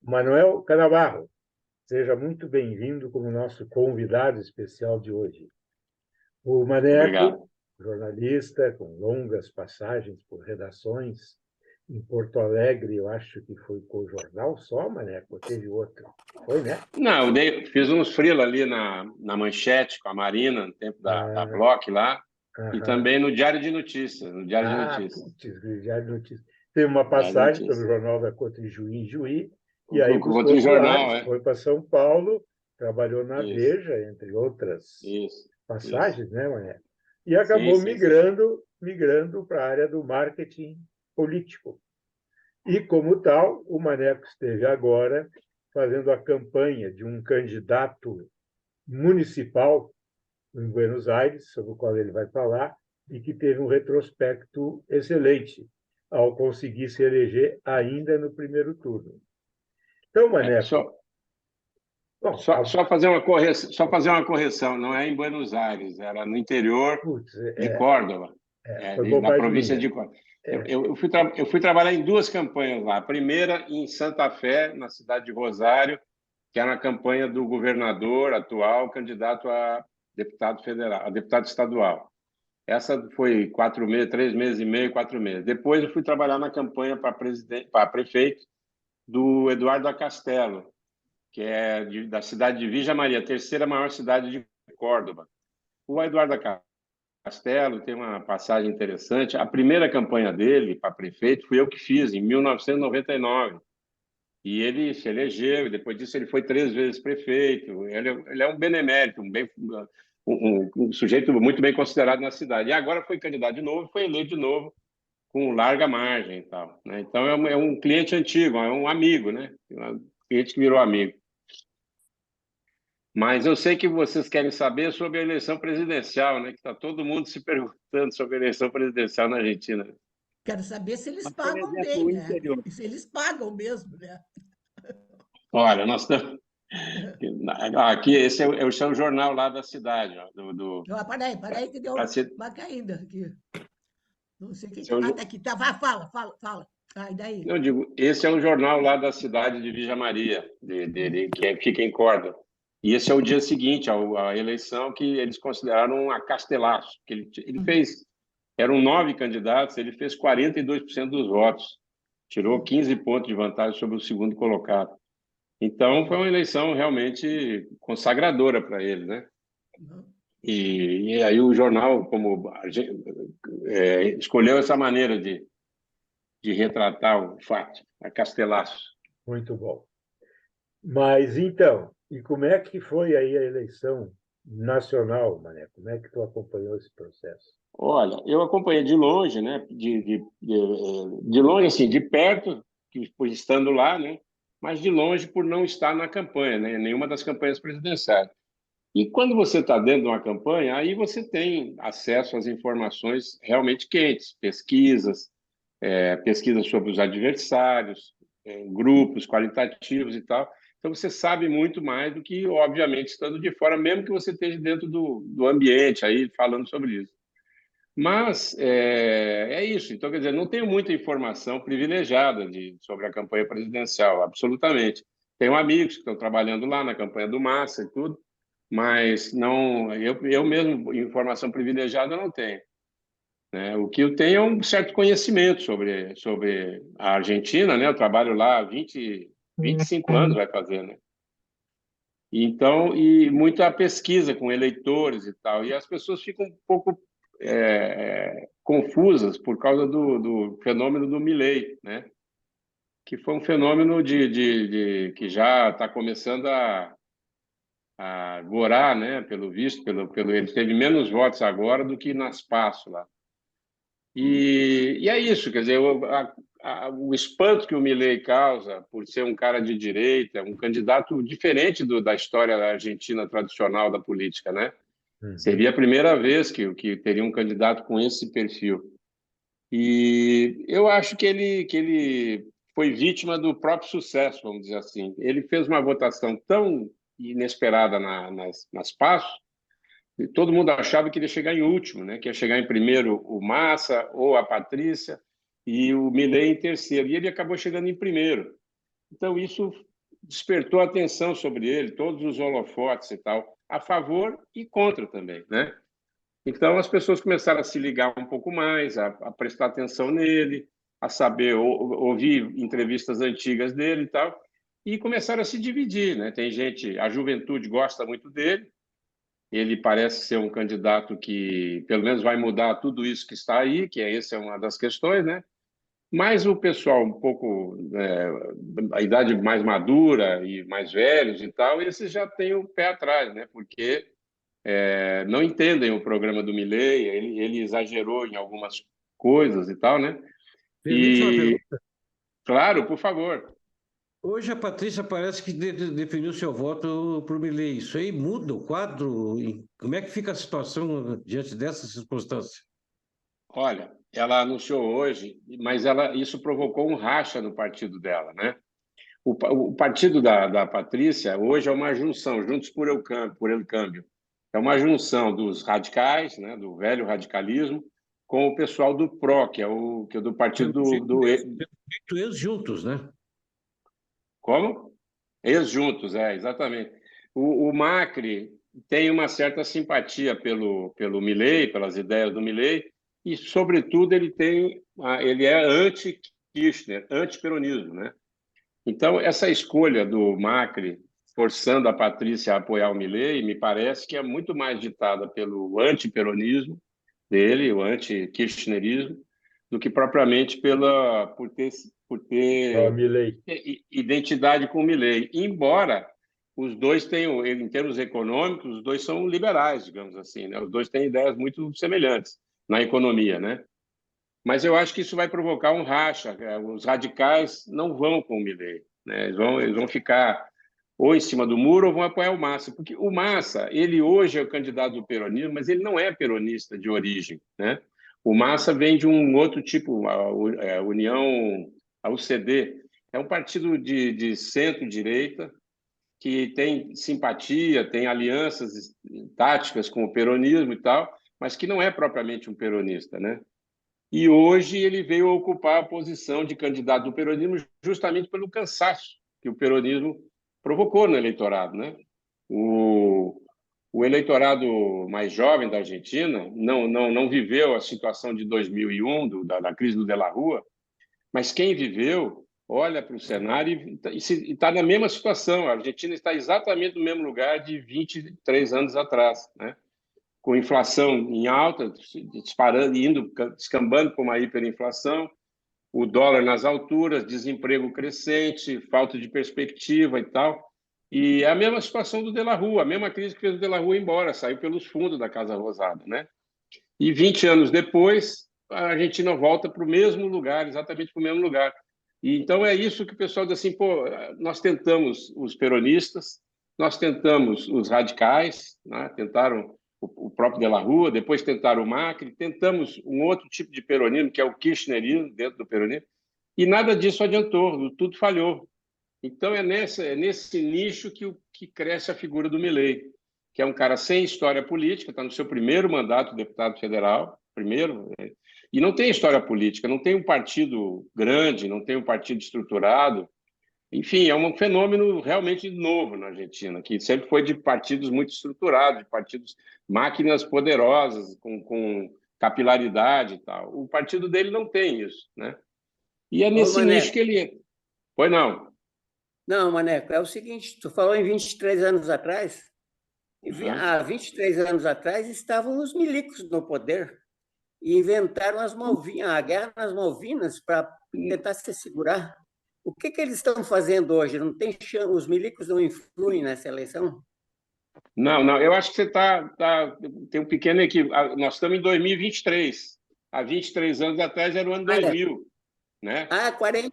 Manuel Canabarro, seja muito bem-vindo como nosso convidado especial de hoje. O Maneco, Obrigado. jornalista com longas passagens por redações em Porto Alegre, eu acho que foi com o jornal só, Maneco, ou teve outro? Foi, né? Não, fiz uns freela ali na Manchete com a Marina, no tempo da Ah, Block lá, e aham. também no Diário de Notícias, no Diário de Ah, Notícias. putz, Diário de Notícias. Teve uma Diário de passagem pelo Notícias. Jornal da Cotrijuí em Juí, e aí buscou Outro outro jornal, ares, é? foi para São Paulo, trabalhou na Isso, Veja, entre outras isso, isso. passagens, né, Mané? E Sim, acabou sim, sim. migrando para a área do marketing político. E, como tal, o Maneco esteve agora fazendo a campanha de um candidato municipal em Buenos Aires, sobre o qual ele vai falar, e que teve um retrospecto excelente ao conseguir se eleger ainda no primeiro turno. Então, É, Maneco, bom, só fazer uma correção, não é em Buenos Aires, era no interior putz, de Córdoba, foi da bobagem província minha. de Córdoba. Eu fui trabalhar em duas campanhas lá. A primeira em Santa Fé, na cidade de Rosário, que era a campanha do governador atual, candidato a deputado federal, a deputado estadual. Essa foi 4 meses, 3 meses e meio, 4 meses. Depois eu fui trabalhar na campanha para prefeito do Eduardo Acastelo, que é da cidade de Vija Maria, a terceira maior cidade de Córdoba. O Eduardo Castelo tem uma passagem interessante. A primeira campanha dele para prefeito fui eu que fiz, em 1999. E ele se elegeu, e depois disso ele foi 3 vezes prefeito. Ele é um benemérito, um sujeito muito bem considerado na cidade. E agora foi candidato de novo, foi eleito de novo, com larga margem e tal, né? Então é um cliente antigo, é um amigo, né? Um cliente que virou amigo. Mas eu sei que vocês querem saber sobre a eleição presidencial, né? Que está todo mundo se perguntando sobre a eleição presidencial na Argentina. Quero saber se eles Mas, por pagam exemplo, bem, o né? interior. E se eles pagam mesmo, né? Olha, nós estamos. Aqui, esse é o jornal lá da cidade, ó, Ah, peraí, que deu pra ser- uma caída aqui. Não sei o que. esse é o, Ah, tá aqui. Tá, vai, fala. Ah, e daí? eu digo, esse é o jornal lá da cidade de Vija Maria, fica em Córdoba. E esse é o dia seguinte à eleição que eles consideraram um acastelaço, que ele fez, eram 9 candidatos, ele fez 42% dos votos, tirou 15 pontos de vantagem sobre o segundo colocado. Então, foi uma eleição realmente consagradora para ele, né? E aí o jornal, escolheu essa maneira de retratar o fato, a castelaço. Muito bom. Mas, então, e como é que foi aí a eleição nacional, Mané? Como é que tu acompanhou esse processo? Olha, eu acompanhei de longe, né? De longe, assim, de perto, por estando lá, né? Mas de longe por não estar na campanha, né? Nenhuma das campanhas presidenciais. E quando você está dentro de uma campanha, aí você tem acesso às informações realmente quentes, pesquisas sobre os adversários, grupos qualitativos e tal. Então, você sabe muito mais do que, obviamente, estando de fora, mesmo que você esteja dentro do ambiente, aí falando sobre isso. Mas é isso. Então, quer dizer, não tenho muita informação privilegiada sobre a campanha presidencial, absolutamente. Tenho amigos que estão trabalhando lá na campanha do Massa e tudo, mas não, eu mesmo, informação privilegiada, não tenho, né? O que eu tenho é um certo conhecimento sobre a Argentina, né? Eu trabalho lá há 25 anos, vai fazer, né? Então, e muita pesquisa com eleitores e tal, e as pessoas ficam um pouco confusas por causa do fenômeno do Milei, né? Que foi um fenômeno que já está começando a gorar, né? Pelo visto, ele teve menos votos agora do que nas PASSO lá. E é isso, quer dizer, o espanto que o Milei causa por ser um cara de direita, um candidato diferente da história da Argentina tradicional da política, né? Uhum. Seria a primeira vez que teria um candidato com esse perfil. E eu acho que ele foi vítima do próprio sucesso, vamos dizer assim. Ele fez uma votação tão inesperada nas PASSO, e todo mundo achava que ele ia chegar em último, né? Que ia chegar em primeiro o Massa ou a Patrícia e o Milei em terceiro. E ele acabou chegando em primeiro. Então, isso despertou atenção sobre ele, todos os holofotes e tal, a favor e contra também, né? Então, as pessoas começaram a se ligar um pouco mais, a prestar atenção nele, a saber, ouvir entrevistas antigas dele e tal, e começaram a se dividir, né? Tem gente, a juventude gosta muito dele, ele parece ser um candidato que, pelo menos, vai mudar tudo isso que está aí, que essa é uma das questões, né? Mas o pessoal um pouco, a idade mais madura e mais velhos e tal, esses já têm o pé atrás, né? Porque não entendem o programa do Milei, ele exagerou em algumas coisas e tal, né? Permite uma E, pergunta? claro, por favor. Hoje a Patrícia parece que definiu seu voto para o Milei. Isso aí muda o quadro? Como é que fica a situação diante dessa circunstância? Olha, ela anunciou hoje, mas isso provocou um racha no partido dela, né? O partido da Patrícia hoje é uma junção, Juntos por El Câmbio. É uma junção dos radicais, né, do velho radicalismo, com o pessoal do PRO, que é do partido Feito eles juntos, né? Como? Ex-juntos, exatamente. O Macri tem uma certa simpatia pelo Milei, pelas ideias do Milei, e, sobretudo, ele é anti-Kirchner, anti-peronismo, né? Então, essa escolha do Macri forçando a Patrícia a apoiar o Milei, me parece que é muito mais ditada pelo antiperonismo dele, o anti-kirchnerismo, do que propriamente por ter Milei. identidade com o Milei. Embora os dois tenham, em termos econômicos, os dois são liberais, digamos assim, né? Os dois têm ideias muito semelhantes na economia, né? Mas eu acho que isso vai provocar um racha. Os radicais não vão com o Milei, né? Eles vão ficar ou em cima do muro ou vão apoiar o Massa, porque o Massa, ele hoje é o candidato do peronismo, mas ele não é peronista de origem, né? O Massa vem de um outro tipo, a União, a UCD, é um partido de centro-direita que tem simpatia, tem alianças táticas com o peronismo e tal, mas que não é propriamente um peronista, né? E hoje ele veio ocupar a posição de candidato do peronismo justamente pelo cansaço que o peronismo provocou no eleitorado, né? O eleitorado mais jovem da Argentina não viveu a situação de 2001, da crise do De la Rua, mas quem viveu olha para o cenário e está na mesma situação. A Argentina está exatamente no mesmo lugar de 23 anos atrás, né? Com inflação em alta, disparando, descambando para uma hiperinflação, o dólar nas alturas, desemprego crescente, falta de perspectiva e tal. E é a mesma situação do De la Rua, a mesma crise que fez o De la Rua ir embora, saiu pelos fundos da Casa Rosada, né? E 20 anos depois, a Argentina volta para o mesmo lugar, exatamente para o mesmo lugar. E então é isso que o pessoal diz assim, pô, nós tentamos os peronistas, nós tentamos os radicais, né? Tentaram o próprio De la Rua, depois tentaram o Macri, tentamos um outro tipo de peronismo, que é o kirchnerismo, dentro do peronismo, e nada disso adiantou, tudo falhou. Então é nesse nicho que cresce a figura do Milei, que é um cara sem história política, está no seu primeiro mandato de deputado federal, e não tem história política, não tem um partido grande, não tem um partido estruturado. Enfim, é um fenômeno realmente novo na Argentina, que sempre foi de partidos muito estruturados, de partidos, máquinas poderosas, com capilaridade e tal. O partido dele não tem isso, né? E é Ô, nesse nicho Maneco. que ele... Pois não. Não, Maneco, é o seguinte, tu falou em 23 anos atrás, há 23 anos atrás estavam os milicos no poder e inventaram a guerra nas Malvinas para tentar se segurar. O que eles estão fazendo hoje? Não tem os milicos não influem nessa eleição? Não, eu acho que você tem um pequeno equívoco. Nós estamos em 2023. Há 23 anos atrás era o ano 2000, né? 40.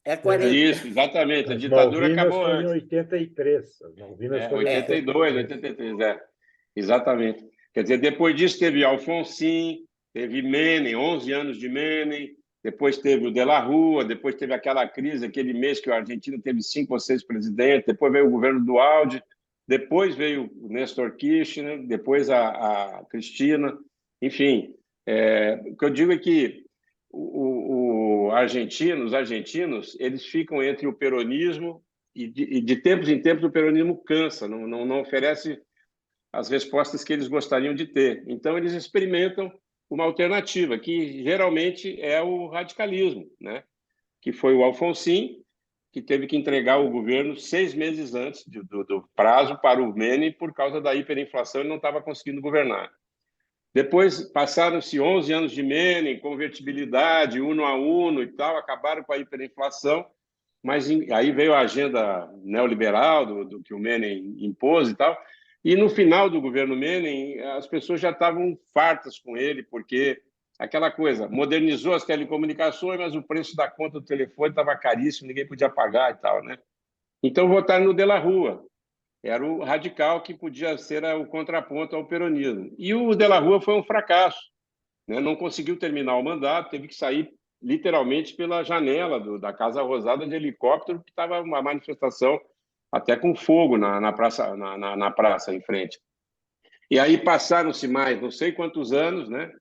É 40. Isso, exatamente. A As ditadura Malvinas acabou foram em antes. 83. As Malvinas foram em 82, 83, exatamente. Quer dizer, depois disso teve Alfonsín, teve Menem, 11 anos de Menem, depois teve o De la Rua, depois teve aquela crise, aquele mês que a Argentina teve 5 ou 6 presidentes, depois veio o governo do Aldi, depois veio o Néstor Kirchner, depois a Cristina, enfim. O que eu digo é que os argentinos, eles ficam entre o peronismo de tempos em tempos o peronismo cansa, não oferece as respostas que eles gostariam de ter. Então, eles experimentam uma alternativa, que geralmente é o radicalismo, né? Que foi o Alfonsin, que teve que entregar o governo 6 meses antes do prazo para o Menem por causa da hiperinflação e não estava conseguindo governar. Depois passaram-se 11 anos de Menem, convertibilidade, uno a uno e tal, acabaram com a hiperinflação, mas aí veio a agenda neoliberal do que o Menem impôs e tal, e no final do governo Menem, as pessoas já estavam fartas com ele, porque aquela coisa, modernizou as telecomunicações, mas o preço da conta do telefone estava caríssimo, ninguém podia pagar e tal, né? Então votaram no De la Rua, era o radical que podia ser o contraponto ao peronismo. E o De la Rua foi um fracasso, né? Não conseguiu terminar o mandato, teve que sair literalmente pela janela da Casa Rosada de helicóptero, que estava uma manifestação até com fogo na praça em frente. E aí passaram-se mais não sei quantos anos, né?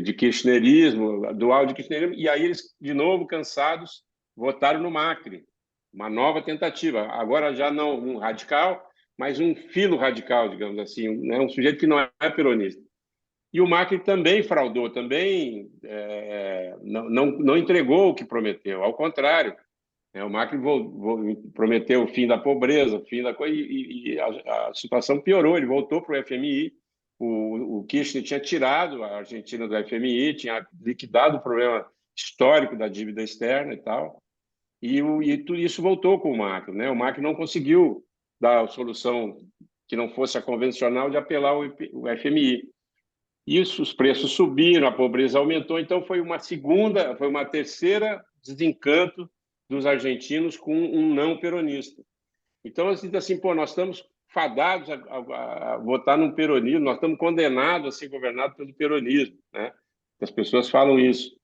De kirchnerismo, do áudio kirchnerismo, e aí eles, de novo, cansados, votaram no Macri. Uma nova tentativa. Agora já não um radical, mas um filo radical, digamos assim, né? Um sujeito que não é peronista. E o Macri também fraudou, também não entregou o que prometeu, ao contrário. O Macri prometeu o fim da pobreza, o fim da coisa, e a situação piorou. Ele voltou para o FMI. O Kirchner tinha tirado a Argentina do FMI, tinha liquidado o problema histórico da dívida externa e tal. E tudo isso voltou com o Macri, né? O Macri não conseguiu dar a solução que não fosse a convencional de apelar o FMI. Isso, os preços subiram, a pobreza aumentou, então foi uma terceira desencanto dos argentinos com um não peronista. Então, assim, pô, nós estamos fadados a votar num peronismo, nós estamos condenados a ser governados pelo peronismo, né? As pessoas falam isso,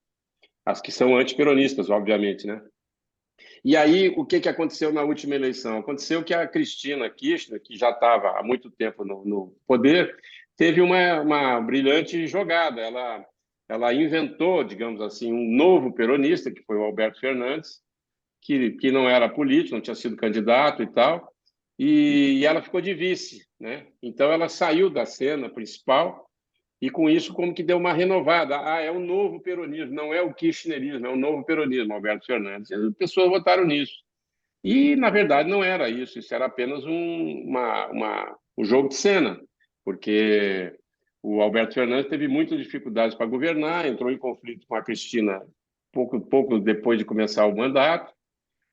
as que são antiperonistas, obviamente, né? E aí, o que aconteceu na última eleição? Aconteceu que a Cristina Kirchner, que já estava há muito tempo no poder, teve uma brilhante jogada. Ela inventou, digamos assim, um novo peronista, que foi o Alberto Fernandes, que não era político, não tinha sido candidato e tal, e ela ficou de vice, né? Então, ela saiu da cena principal e, com isso, como que deu uma renovada. É um novo peronismo, não é o kirchnerismo, é um novo peronismo, Alberto Fernandes. E as pessoas votaram nisso. E, na verdade, não era isso. Isso era apenas um jogo de cena, porque o Alberto Fernandes teve muitas dificuldades para governar, entrou em conflito com a Cristina pouco depois de começar o mandato,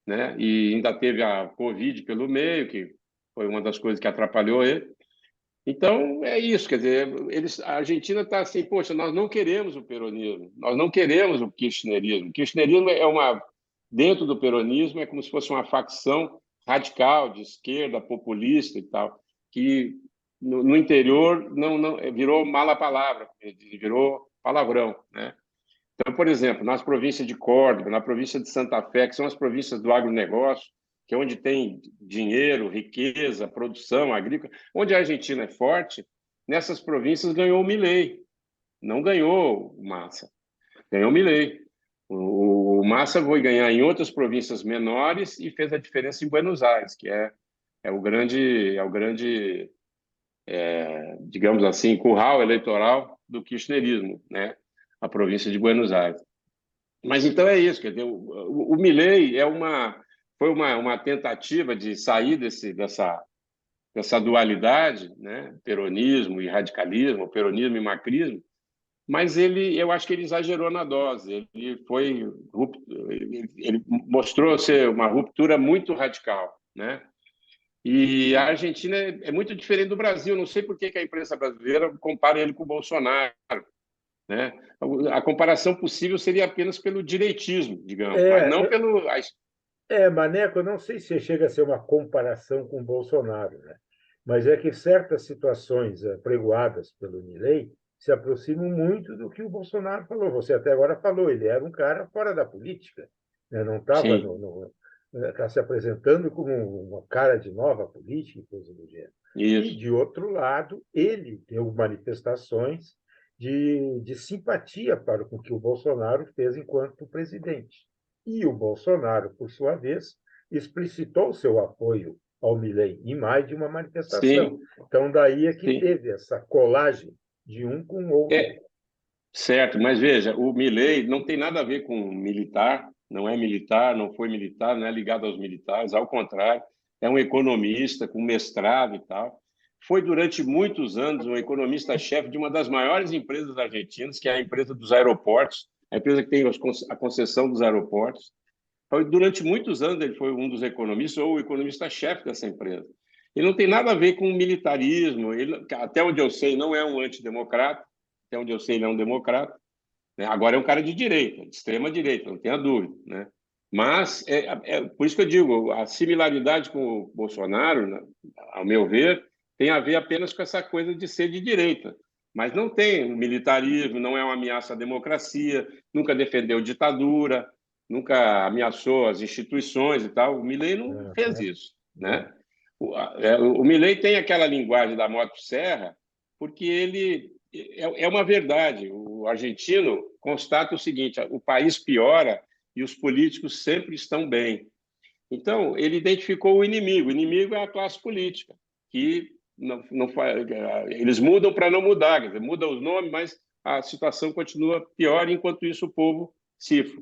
né? E ainda teve a Covid pelo meio, que foi uma das coisas que atrapalhou ele. Então, é isso, quer dizer, a Argentina está assim, poxa, nós não queremos o peronismo, nós não queremos o kirchnerismo. O kirchnerismo dentro do peronismo, é como se fosse uma facção radical, de esquerda, populista e tal, que no interior não virou mala palavra, virou palavrão, né? Então, por exemplo, nas províncias de Córdoba, na província de Santa Fé, que são as províncias do agronegócio, que é onde tem dinheiro, riqueza, produção agrícola, onde a Argentina é forte, nessas províncias ganhou o Milei, não ganhou o Massa, ganhou o Milei. O Massa foi ganhar em outras províncias menores e fez a diferença em Buenos Aires, que é o grande, digamos assim, curral eleitoral do kirchnerismo, né? A província de Buenos Aires. Mas então é isso, quer dizer, o Milei foi uma tentativa de sair dessa dualidade, né? Peronismo e radicalismo, peronismo e macrismo, mas eu acho que ele exagerou na dose. Ele mostrou ser uma ruptura muito radical, né? E a Argentina é muito diferente do Brasil. Não sei por que a imprensa brasileira compara ele com o Bolsonaro, né? A comparação possível seria apenas pelo direitismo, digamos, mas não pelo. Maneco, eu não sei se chega a ser uma comparação com o Bolsonaro, né? Mas é que certas situações pregoadas pelo Milei se aproximam muito do que o Bolsonaro falou. Você até agora falou, ele era um cara fora da política, né? Não estava tá se apresentando como uma cara de nova política e coisa do gênero. Isso. E, de outro lado, ele deu manifestações de simpatia para o que o Bolsonaro fez enquanto presidente. E o Bolsonaro, por sua vez, explicitou seu apoio ao Milei em mais de uma manifestação. Sim, Então, daí é que sim. teve essa colagem de um com o outro. Certo, mas veja, o Milei não tem nada a ver com militar, não é militar, não foi militar, não é ligado aos militares, ao contrário, é um economista com mestrado e tal. Foi durante muitos anos um economista-chefe de uma das maiores empresas argentinas, que é a empresa dos aeroportos, a empresa que tem a concessão dos aeroportos. Durante muitos anos ele foi um dos economistas ou o economista-chefe dessa empresa. Ele não tem nada a ver com militarismo, ele, até onde eu sei, não é um antidemocrata, até onde eu sei, ele é um democrata, né? Agora é um cara de direita, de extrema direita, não tenha dúvida, né? Mas por isso que eu digo, a similaridade com o Bolsonaro, né, ao meu ver, tem a ver apenas com essa coisa de ser de direita. Mas não tem militarismo, não é uma ameaça à democracia, nunca defendeu ditadura, nunca ameaçou as instituições e tal. O Milei não fez isso, né? O Milei tem aquela linguagem da motosserra, porque ele é uma verdade. O argentino constata o seguinte: o país piora e os políticos sempre estão bem. Então, ele identificou o inimigo. O inimigo é a classe política, que não faz, eles mudam para não mudar, quer dizer, mudam os nomes, mas a situação continua pior, enquanto isso o povo cifra.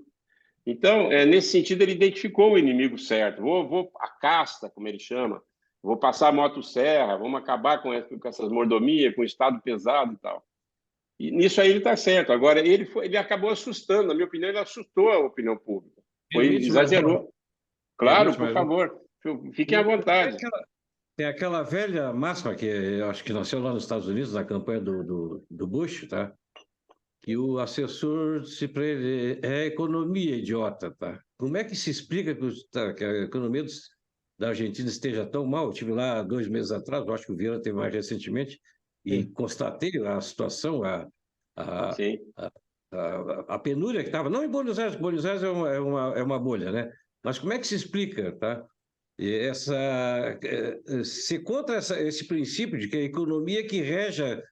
Então, nesse sentido, ele identificou o inimigo certo. Vou a casta, como ele chama, vou passar a motosserra, vamos acabar com essas mordomias, com o Estado pesado e tal. E nisso aí ele está certo. Agora, ele acabou assustando, na minha opinião, ele assustou a opinião pública. Exagerou. Claro, por favor, fiquem à vontade. Tem aquela velha máxima que eu acho que nasceu lá nos Estados Unidos, na campanha do Bush, tá? Que o assessor disse para ele: é economia, idiota, tá? Como é que se explica que a economia da Argentina esteja tão mal? Eu estive lá 2 meses atrás, eu acho que o Vieira teve mais recentemente, e constatei a situação, a penúria que estava, não em Buenos Aires é uma bolha, né? Mas como é que se explica, tá? Ser contra esse princípio de que a economia que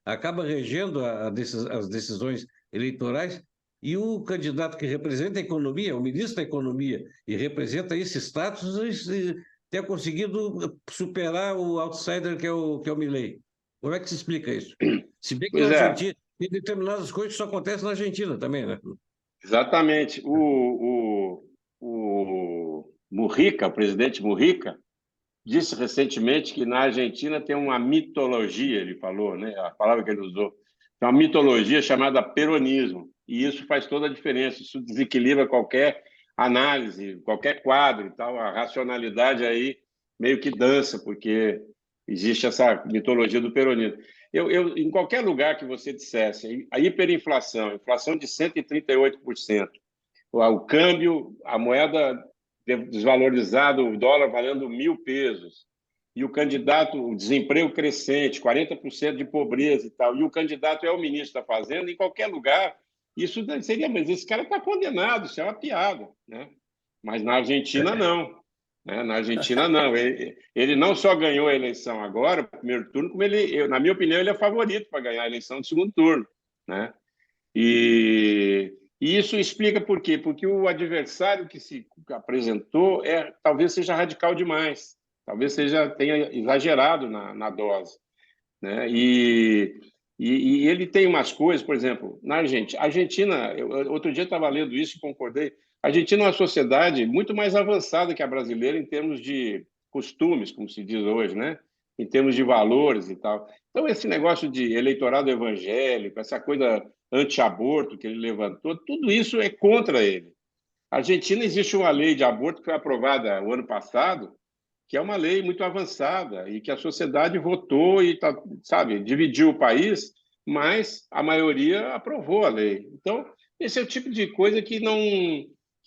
acaba regendo as decisões eleitorais, e o candidato que representa a economia, o ministro da Economia, e representa esse status, ter conseguido superar o outsider que é o Milei. Como é que se explica isso? Se bem que na Argentina, tem determinadas coisas que só acontecem na Argentina também, né? Exatamente. O Mujica, o presidente Mujica, disse recentemente que na Argentina tem uma mitologia, ele falou, né? A palavra que ele usou, tem uma mitologia chamada peronismo, e isso faz toda a diferença, isso desequilibra qualquer análise, qualquer quadro e tal, a racionalidade aí meio que dança, porque existe essa mitologia do peronismo. Em qualquer lugar que você dissesse, a hiperinflação, inflação de 138%, o câmbio, a moeda desvalorizada, o dólar valendo 1.000 pesos, e o desemprego crescente, 40% de pobreza e tal, e o candidato é o ministro da Fazenda, em qualquer lugar, isso seria, mas esse cara está condenado, isso é uma piada, né? Mas na Argentina, não. Né? Na Argentina, não. Ele não só ganhou a eleição agora, o primeiro turno, como na minha opinião, ele é favorito para ganhar a eleição do segundo turno, né? E isso explica por quê? Porque o adversário que se apresentou talvez seja radical demais, talvez tenha exagerado na dose, né? E ele tem umas coisas, por exemplo, na Argentina, outro dia estava lendo isso e concordei, a Argentina é uma sociedade muito mais avançada que a brasileira em termos de costumes, como se diz hoje, né? Em termos de valores e tal. Então, esse negócio de eleitorado evangélico, essa coisa anti-aborto que ele levantou, tudo isso é contra ele. Na Argentina existe uma lei de aborto que foi aprovada o ano passado, que é uma lei muito avançada e que a sociedade votou e, dividiu o país, mas a maioria aprovou a lei. Então, esse é o tipo de coisa que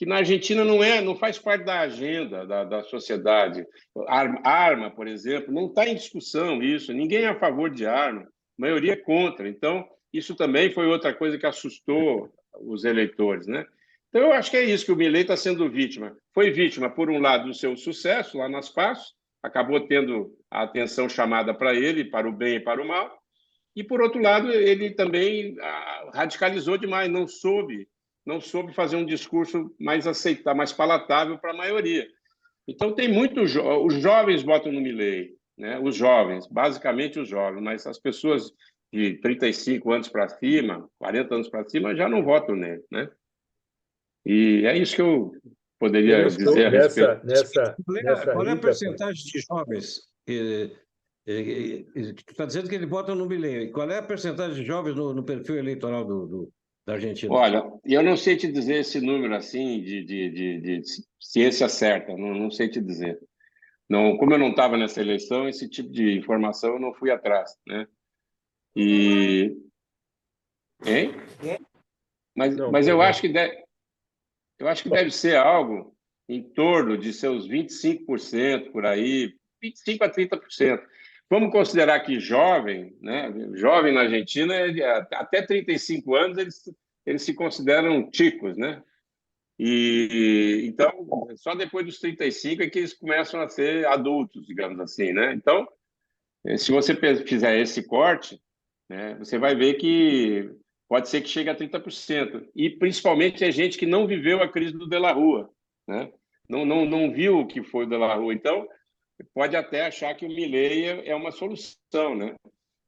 na Argentina não faz parte da agenda da sociedade. Arma, por exemplo, não está em discussão isso, ninguém é a favor de arma, a maioria é contra. Então, isso também foi outra coisa que assustou os eleitores, né? Então, eu acho que é isso que o Milei está sendo vítima. Foi vítima, por um lado, do seu sucesso lá nas PASSO, acabou tendo a atenção chamada para ele, para o bem e para o mal, e, por outro lado, ele também radicalizou demais, não soube fazer um discurso mais aceitável, mais palatável para a maioria. Então, tem muitos os jovens votam no Milei, né? Os jovens, basicamente os jovens, mas as pessoas de 35 anos para cima, 40 anos para cima, já não votam nele, né? E é isso que eu poderia dizer a respeito. Nessa Qual é a ida, percentagem de jovens tu está dizendo que ele vota no Milei? Qual é a percentagem de jovens no perfil eleitoral da Argentina? Olha, eu não sei te dizer esse número assim de ciência certa, não sei te dizer. Não, como eu não estava nessa eleição, esse tipo de informação eu não fui atrás, né? E, hein? Mas eu acho que deve ser algo em torno de seus 25% por aí, 25 a 30%. Vamos considerar que jovem, né? Jovem na Argentina, até 35 anos, eles se consideram ticos, né? E então, só depois dos 35 é que eles começam a ser adultos, digamos assim, né? Então, se você fizer esse corte, né, você vai ver que pode ser que chegue a 30%. E, principalmente, é gente que não viveu a crise do De La Rua, né? Não viu o que foi o De La Rua. Então, pode até achar que o Milei é uma solução, né?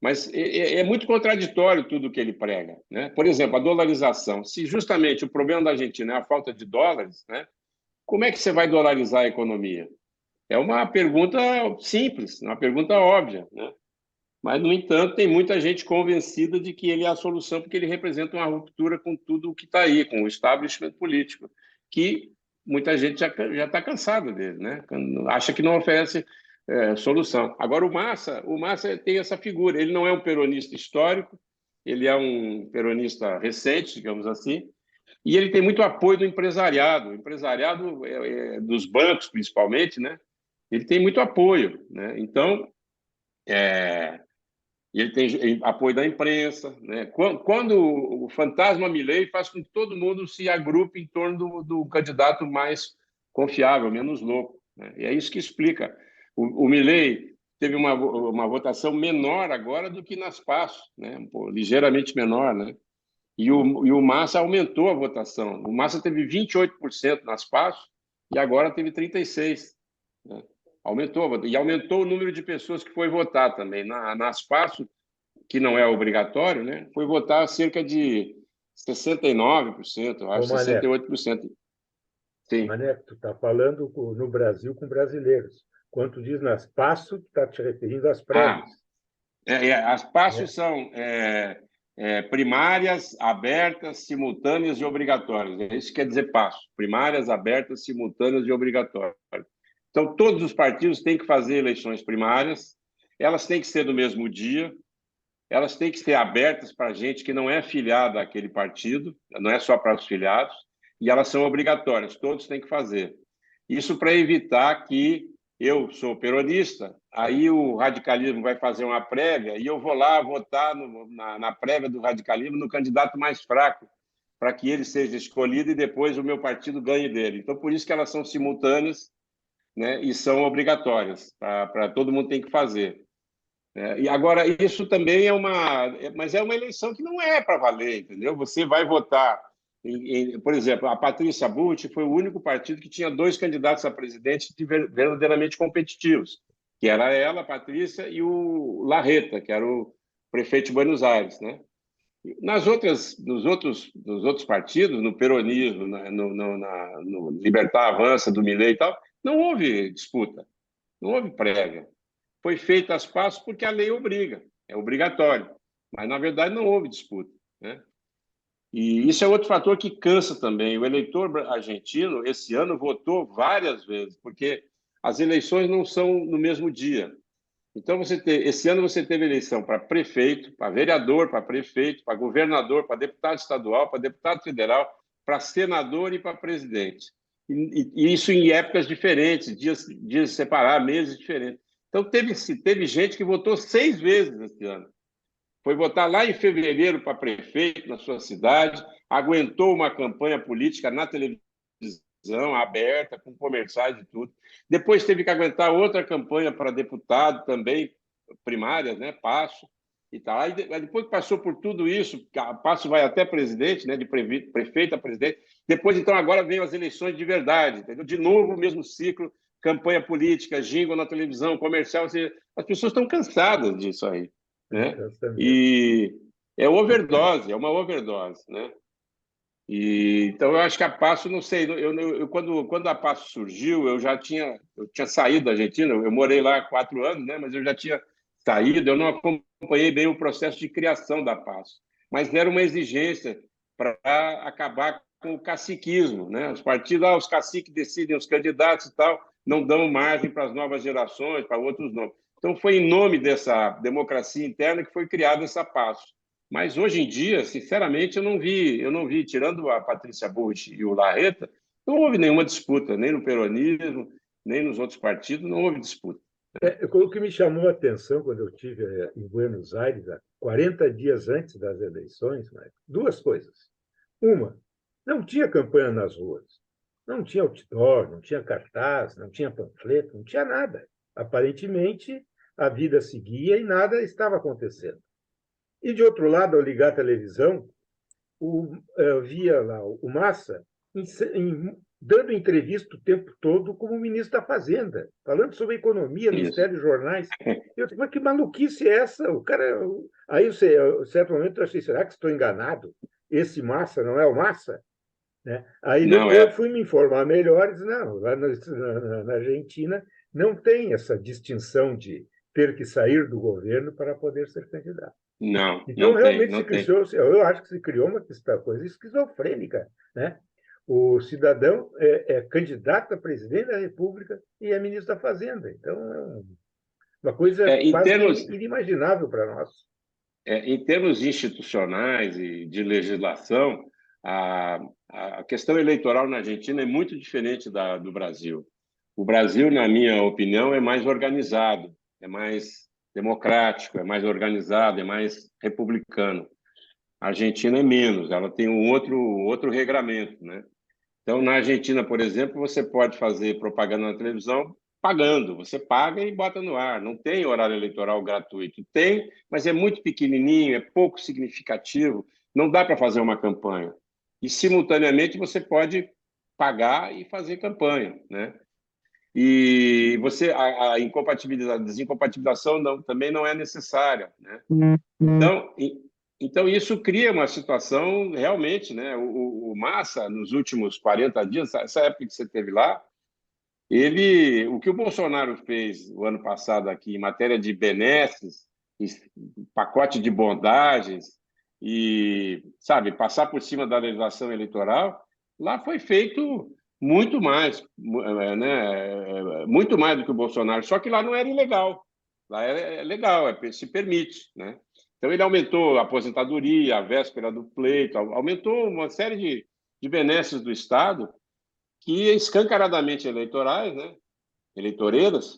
Mas é muito contraditório tudo que ele prega, né? Por exemplo, a dolarização. Se justamente o problema da Argentina é a falta de dólares, né? Como é que você vai dolarizar a economia? É uma pergunta simples, uma pergunta óbvia, né? Mas, no entanto, tem muita gente convencida de que ele é a solução porque ele representa uma ruptura com tudo o que está aí, com o establishment político, que muita gente já está cansada dele, né? Acha que não oferece solução. Agora, o Massa tem essa figura. Ele não é um peronista histórico, ele é um peronista recente, digamos assim, e ele tem muito apoio do empresariado. O empresariado dos bancos, principalmente, né? Ele tem muito apoio, né? Então, ele tem apoio da imprensa, né? Quando o fantasma Milei faz com que todo mundo se agrupe em torno do candidato mais confiável, menos louco, né? E é isso que explica. O Milei teve uma votação menor agora do que nas PASO, né? Ligeiramente menor, né? E o Massa aumentou a votação. O Massa teve 28% nas PASO e agora teve 36%. Né? Aumentou. E aumentou o número de pessoas que foi votar também. Nas PASO, que não é obrigatório, né? Foi votar cerca de 69%, acho, 68%. Sim. Maneco, tu está falando no Brasil com brasileiros. Quando tu diz nas PASO, tu está te referindo às prévias. As PASO são primárias, abertas, simultâneas e obrigatórias. É isso que quer dizer PASO. Primárias, abertas, simultâneas e obrigatórias. Então, todos os partidos têm que fazer eleições primárias, elas têm que ser do mesmo dia, elas têm que ser abertas para gente que não é filiada àquele partido, não é só para os filiados, e elas são obrigatórias, todos têm que fazer. Isso para evitar que eu sou peronista, aí o radicalismo vai fazer uma prévia e eu vou lá votar na prévia do radicalismo no candidato mais fraco, para que ele seja escolhido e depois o meu partido ganhe dele. Então, por isso que elas são simultâneas, né, e são obrigatórias, para todo mundo tem que fazer. E agora, isso também mas é uma eleição que não é para valer, entendeu? Você vai votar, por exemplo, a Patrícia Butti foi o único partido que tinha 2 candidatos a presidente verdadeiramente competitivos, que era ela, a Patrícia, e o Larreta, que era o prefeito de Buenos Aires, né? Nos outros partidos, no peronismo, no Libertar Avança, do Milei e tal, não houve disputa, não houve prévia. Foi feita as PASO porque a lei obriga, é obrigatório. Mas, na verdade, não houve disputa, né? E isso é outro fator que cansa também. O eleitor argentino, esse ano, votou várias vezes, porque as eleições não são no mesmo dia. Então, esse ano você teve eleição para prefeito, para vereador, para prefeito, para governador, para deputado estadual, para deputado federal, para senador e para presidente. E isso em épocas diferentes, dias separados, meses diferentes. Então, teve gente que votou 6 vezes esse ano. Foi votar lá em fevereiro para prefeito na sua cidade, aguentou uma campanha política na televisão aberta, com comerciais e tudo. Depois teve que aguentar outra campanha para deputado também, primárias, né? PASO e tal. Aí depois que passou por tudo isso, PASO vai até presidente, né? De prefeito a presidente. Depois, então, agora veio as eleições de verdade, entendeu? De novo, o mesmo ciclo, campanha política, jingle na televisão, comercial, as pessoas estão cansadas disso aí, né? E é overdose, é uma overdose, né? E, então, eu acho que a Passo, não sei, quando a Passo surgiu, eu tinha saído da Argentina, eu morei lá há 4 anos, né? Mas eu já tinha saído, eu não acompanhei bem o processo de criação da Passo, mas era uma exigência para acabar com o caciquismo, né? Os partidos, os caciques decidem os candidatos e tal, não dão margem para as novas gerações, para outros nomes. Então, foi em nome dessa democracia interna que foi criada essa Passo. Mas hoje em dia, sinceramente, eu não vi, tirando a Patrícia Bullrich e o Larreta, não houve nenhuma disputa, nem no peronismo, nem nos outros partidos, não houve disputa. O que me chamou a atenção quando eu estive em Buenos Aires, 40 dias antes das eleições, duas coisas. Uma, não tinha campanha nas ruas, não tinha outdoor, não tinha cartaz, não tinha panfleto, não tinha nada. Aparentemente, a vida seguia e nada estava acontecendo. E, de outro lado, ao ligar a televisão, eu via lá o Massa dando entrevista o tempo todo como ministro da Fazenda, falando sobre economia nos telejornais. Eu disse, mas que maluquice é essa? O cara... Aí, em certo momento, eu achei, será que estou enganado? Esse Massa não é o Massa? Né? Aí depois eu fui me informar melhor e disse, não, lá na Argentina não tem essa distinção de ter que sair do governo para poder ser candidato. Não, então, não realmente tem, se criou, eu acho que se criou uma coisa esquizofrênica, né? O cidadão é candidato a presidente da República e é ministro da Fazenda. Então, é uma coisa quase inimaginável para nós. Em termos institucionais e de legislação, a questão eleitoral na Argentina é muito diferente do Brasil. O Brasil, na minha opinião, é mais organizado, é mais democrático, é mais organizado, é mais republicano. A Argentina é menos, ela tem um outro regramento, né? Então, na Argentina, por exemplo, você pode fazer propaganda na televisão pagando. Você paga e bota no ar. Não tem horário eleitoral gratuito. Tem, mas é muito pequenininho, é pouco significativo. Não dá para fazer uma campanha. E, simultaneamente, você pode pagar e fazer campanha, né? E a desincompatibilização também não é necessária, né? Então, isso cria uma situação realmente, né? O Massa, nos últimos 40 dias, essa época que você esteve lá, o que o Bolsonaro fez o ano passado aqui em matéria de benesses, pacote de bondagens e, sabe, passar por cima da legislação eleitoral, lá foi feito muito mais, né? Muito mais do que o Bolsonaro, só que lá não era ilegal, lá é legal, se permite, né? Então, ele aumentou a aposentadoria, a véspera do pleito, aumentou uma série de benesses do Estado que escancaradamente eleitorais, né? Eleitoreiras,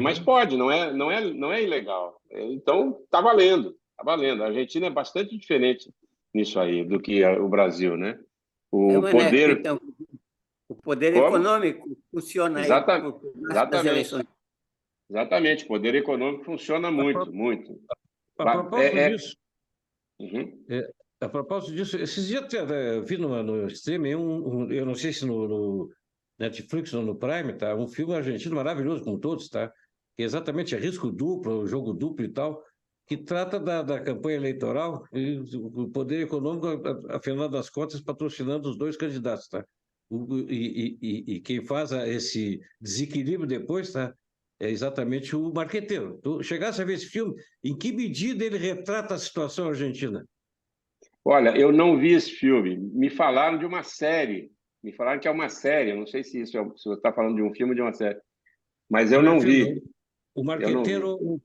mas pode, não é ilegal. Então, está valendo, está valendo. A Argentina é bastante diferente nisso aí do que o Brasil, né? O poder... Então, o poder econômico funciona aí nas eleições. Exatamente, o poder econômico funciona muito, muito. A propósito disso, a propósito disso, esses dias eu vi no streaming, eu não sei se no Netflix ou no Prime, tá? Um filme argentino maravilhoso, como todos, tá? Que exatamente é risco duplo, jogo duplo e tal, que trata da campanha eleitoral e o poder econômico, afinal das contas, patrocinando os dois candidatos, tá? E quem faz esse desequilíbrio depois, tá? É exatamente o marqueteiro. Tu chegasse a ver esse filme, em que medida ele retrata a situação argentina? Olha, eu não vi esse filme. Me falaram de uma série. Me falaram que é uma série. Eu não sei se você está falando de um filme ou de uma série. Mas eu não vi. O marqueteiro,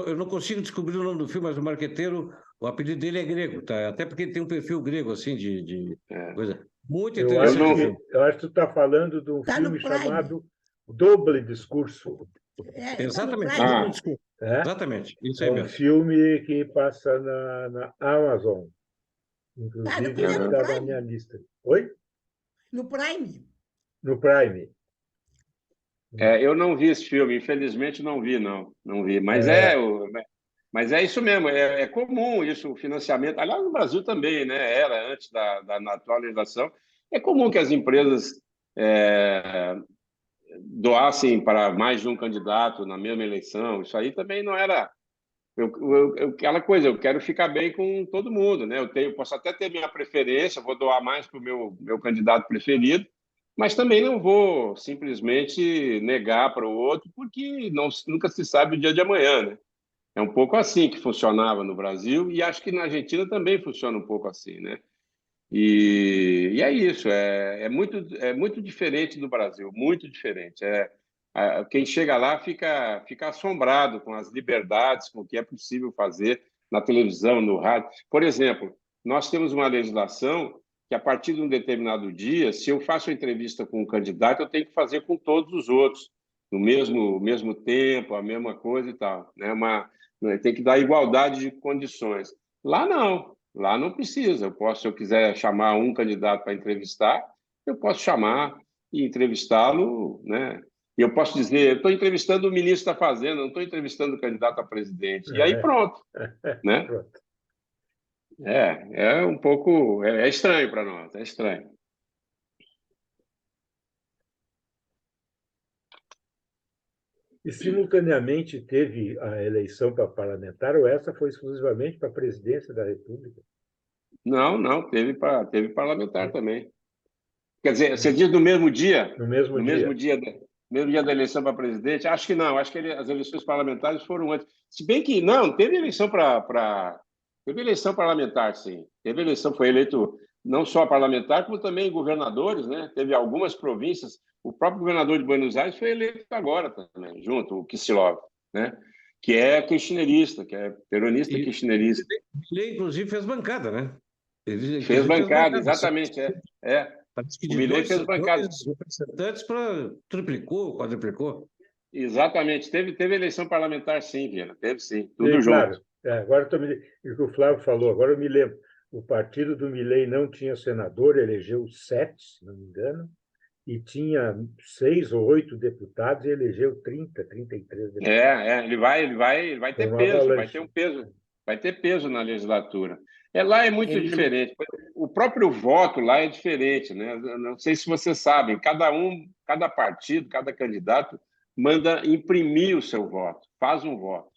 eu não consigo descobrir o nome do filme, mas o marqueteiro, o apelido dele é grego, tá? Até porque ele tem um perfil grego, assim, de coisa. Muito interessante. Eu acho que tu está falando de um filme chamado Doble Discurso. Exatamente. Exatamente. Isso aí mesmo. Um filme que passa na Amazon. Inclusive, está na minha lista. Oi? No Prime. No Prime. Eu não vi esse filme, infelizmente não vi, não vi. Mas mas é isso mesmo, é comum isso, o financiamento. Aliás, no Brasil também, né? Era antes da atual legislação. É comum que as empresas doassem para mais de um candidato na mesma eleição. Isso aí também não era aquela coisa, eu quero ficar bem com todo mundo, né? Posso até ter minha preferência, vou doar mais para o meu candidato preferido, mas também não vou simplesmente negar para o outro, porque nunca se sabe o dia de amanhã, né? É um pouco assim que funcionava no Brasil e acho que na Argentina também funciona um pouco assim, né? E é isso, é muito diferente do Brasil, muito diferente. Quem chega lá fica assombrado com as liberdades, com o que é possível fazer na televisão, no rádio. Por exemplo, nós temos uma legislação que, a partir de um determinado dia, se eu faço uma entrevista com um candidato, eu tenho que fazer com todos os outros, no mesmo tempo, a mesma coisa e tal. Né? Tem que dar igualdade de condições. Lá não. Lá não precisa. Se eu quiser chamar um candidato para entrevistar, eu posso chamar e entrevistá-lo, né? E eu posso dizer, eu estou entrevistando o ministro da Fazenda, não estou entrevistando o candidato a presidente. E aí pronto, né? É um pouco, é estranho para nós, é estranho. E, simultaneamente, teve a eleição para parlamentar, ou essa foi exclusivamente para a presidência da República? Não, teve parlamentar também. Quer dizer, você diz no mesmo dia? No mesmo dia. Mesmo dia da eleição para presidente? Acho que não, acho que as eleições parlamentares foram antes. Se bem que não, teve eleição Teve eleição parlamentar, sim. Teve eleição, foi eleito não só parlamentar, como também governadores, né? Teve algumas províncias. O próprio governador de Buenos Aires foi eleito agora também, junto, o Kicillof, né? Que é kirchnerista, que é peronista kirchnerista. Ele, inclusive, fez bancada, né? Ele, fez bancada, exatamente. Parece que O de Milei fez bancada. dois representantes para triplicou, quadruplicou. Exatamente. Teve eleição parlamentar, sim, Viana. Teve sim. Tudo junto. Claro. Agora o que o Flávio falou, agora eu me lembro. O partido do Milei não tinha senador, elegeu 7, se não me engano, e tinha 6 ou 8 deputados e elegeu 30, 33 deputados. Ele vai ter peso, vai ter peso na legislatura. Lá é muito diferente. O próprio voto lá é diferente, né? Não sei se vocês sabem, cada partido, cada candidato manda imprimir o seu voto, faz um voto.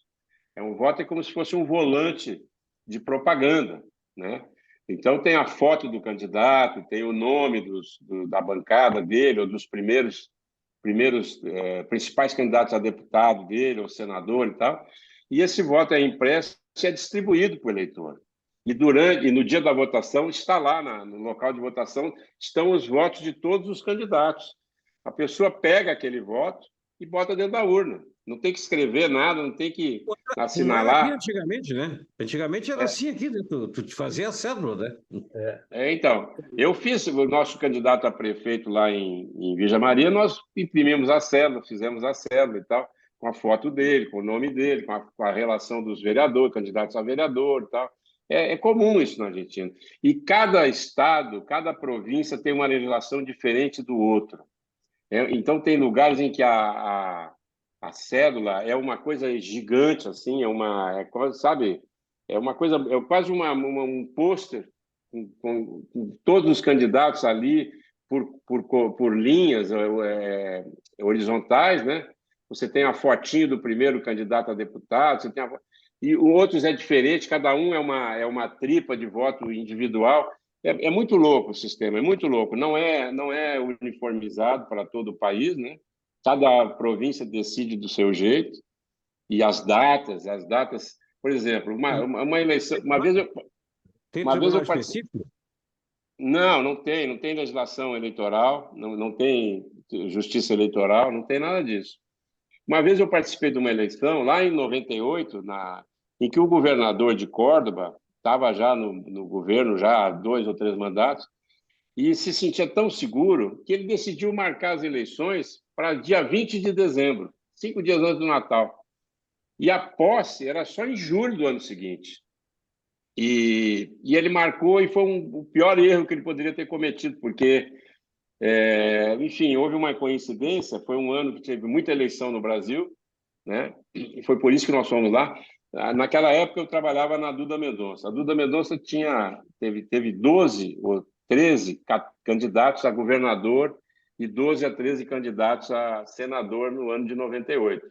Um voto é como se fosse um volante de propaganda, né? Então tem a foto do candidato, tem o nome da bancada dele ou dos principais candidatos a deputado dele ou senador e tal. E esse voto é impresso e é distribuído para o eleitor. E no dia da votação está lá no local de votação estão os votos de todos os candidatos. A pessoa pega aquele voto e bota dentro da urna. Não tem que escrever nada, não tem que assinalar. Antigamente, né? Antigamente era assim aqui, né? Tu te fazia a cédula, né? Então, eu fiz o nosso candidato a prefeito lá em Virgem Maria, nós imprimimos a cédula, fizemos a cédula e tal, com a foto dele, com o nome dele, com a relação dos vereadores, candidatos a vereador e tal. É comum isso na Argentina. E cada estado, cada província tem uma legislação diferente do outro. Então, tem lugares em que a cédula é uma coisa gigante, assim, sabe? É uma coisa, é quase um pôster com todos os candidatos ali por linhas horizontais, né? Você tem a fotinho do primeiro candidato a deputado, e outros é diferente, cada um é uma tripa de voto individual. É muito louco o sistema, é muito louco. Não é uniformizado para todo o país, né? Cada província decide do seu jeito. E as datas, por exemplo, uma eleição, Tem tribunal específico? Não tem legislação eleitoral, não tem justiça eleitoral, não tem nada disso. Uma vez eu participei de uma eleição, lá em 98, em que o governador de Córdoba estava já no governo, já há 2 ou 3 mandatos, e se sentia tão seguro que ele decidiu marcar as eleições para dia 20 de dezembro, 5 dias antes do Natal. E a posse era só em julho do ano seguinte. E ele marcou e foi o pior erro que ele poderia ter cometido, porque, enfim, houve uma coincidência, foi um ano que teve muita eleição no Brasil, né? E foi por isso que nós fomos lá. Naquela época eu trabalhava na Duda Mendonça. A Duda Mendonça teve 12 ou 13 candidatos a governador e 12 a 13 candidatos a senador no ano de 98.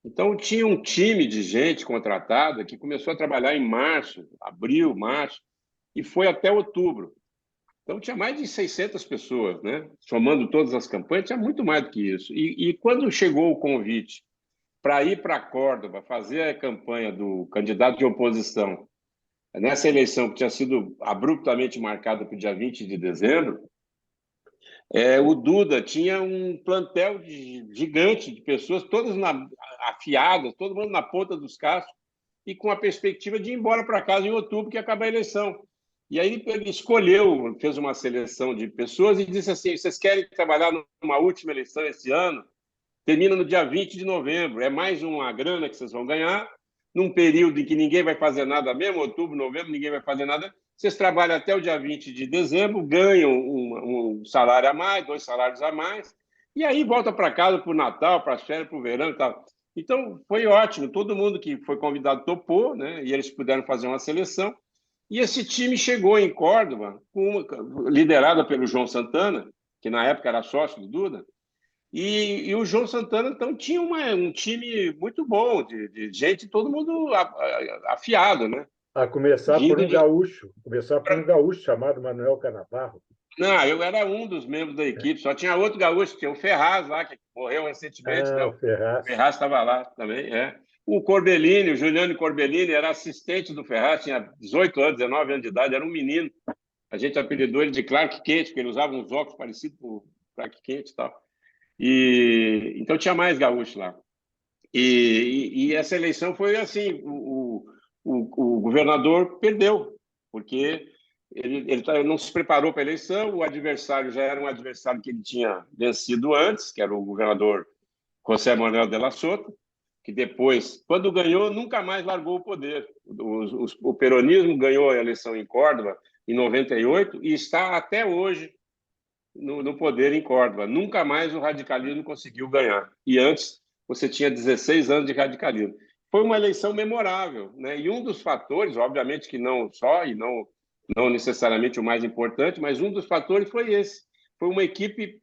Então, tinha um time de gente contratada que começou a trabalhar em março, abril, março, e foi até outubro. Então, tinha mais de 600 pessoas, né? Somando todas as campanhas, tinha muito mais do que isso. E quando chegou o convite para ir para Córdoba, fazer a campanha do candidato de oposição, nessa eleição que tinha sido abruptamente marcada para o dia 20 de dezembro, o Duda tinha um plantel gigante de pessoas, todas afiadas, todo mundo na ponta dos cascos, e com a perspectiva de ir embora para casa em outubro, que acaba a eleição. E aí ele escolheu, fez uma seleção de pessoas e disse assim: vocês querem trabalhar numa última eleição esse ano? Termina no dia 20 de novembro. É mais uma grana que vocês vão ganhar, num período em que ninguém vai fazer nada mesmo, outubro, novembro, ninguém vai fazer nada. Vocês trabalham até o dia 20 de dezembro, ganham um salário a mais, 2 salários a mais, e aí volta para casa para o Natal, para as férias, para o verão e tal. Então, foi ótimo. Todo mundo que foi convidado topou, né? E eles puderam fazer uma seleção. E esse time chegou em Córdoba, liderada pelo João Santana, que na época era sócio do Duda, e o João Santana, então, tinha um time muito bom, de gente, todo mundo afiado, né? A começar por um gaúcho, chamado Manuel Canabarro. Não, eu era um dos membros da equipe, só tinha outro gaúcho, tinha o Ferraz lá, que morreu recentemente, né? O Ferraz estava lá também, O Corbellini, o Juliano Corbellini, era assistente do Ferraz, tinha 18 anos, 19 anos de idade, era um menino. A gente apelidou ele de Clark Kent, porque ele usava uns óculos parecidos com Clark Kent e tal. Então tinha mais gaúchos lá. E essa eleição foi assim: o governador perdeu, porque ele não se preparou para a eleição, o adversário já era um adversário que ele tinha vencido antes, que era o governador José Manuel de la Sota, que depois, quando ganhou, nunca mais largou o poder. O peronismo ganhou a eleição em Córdoba em 98 e está até hoje no poder em Córdoba. Nunca mais o radicalismo conseguiu ganhar. E antes, você tinha 16 anos de radicalismo. Foi uma eleição memorável, né? E um dos fatores, obviamente que não só, e não necessariamente o mais importante, mas um dos fatores foi esse. Foi uma equipe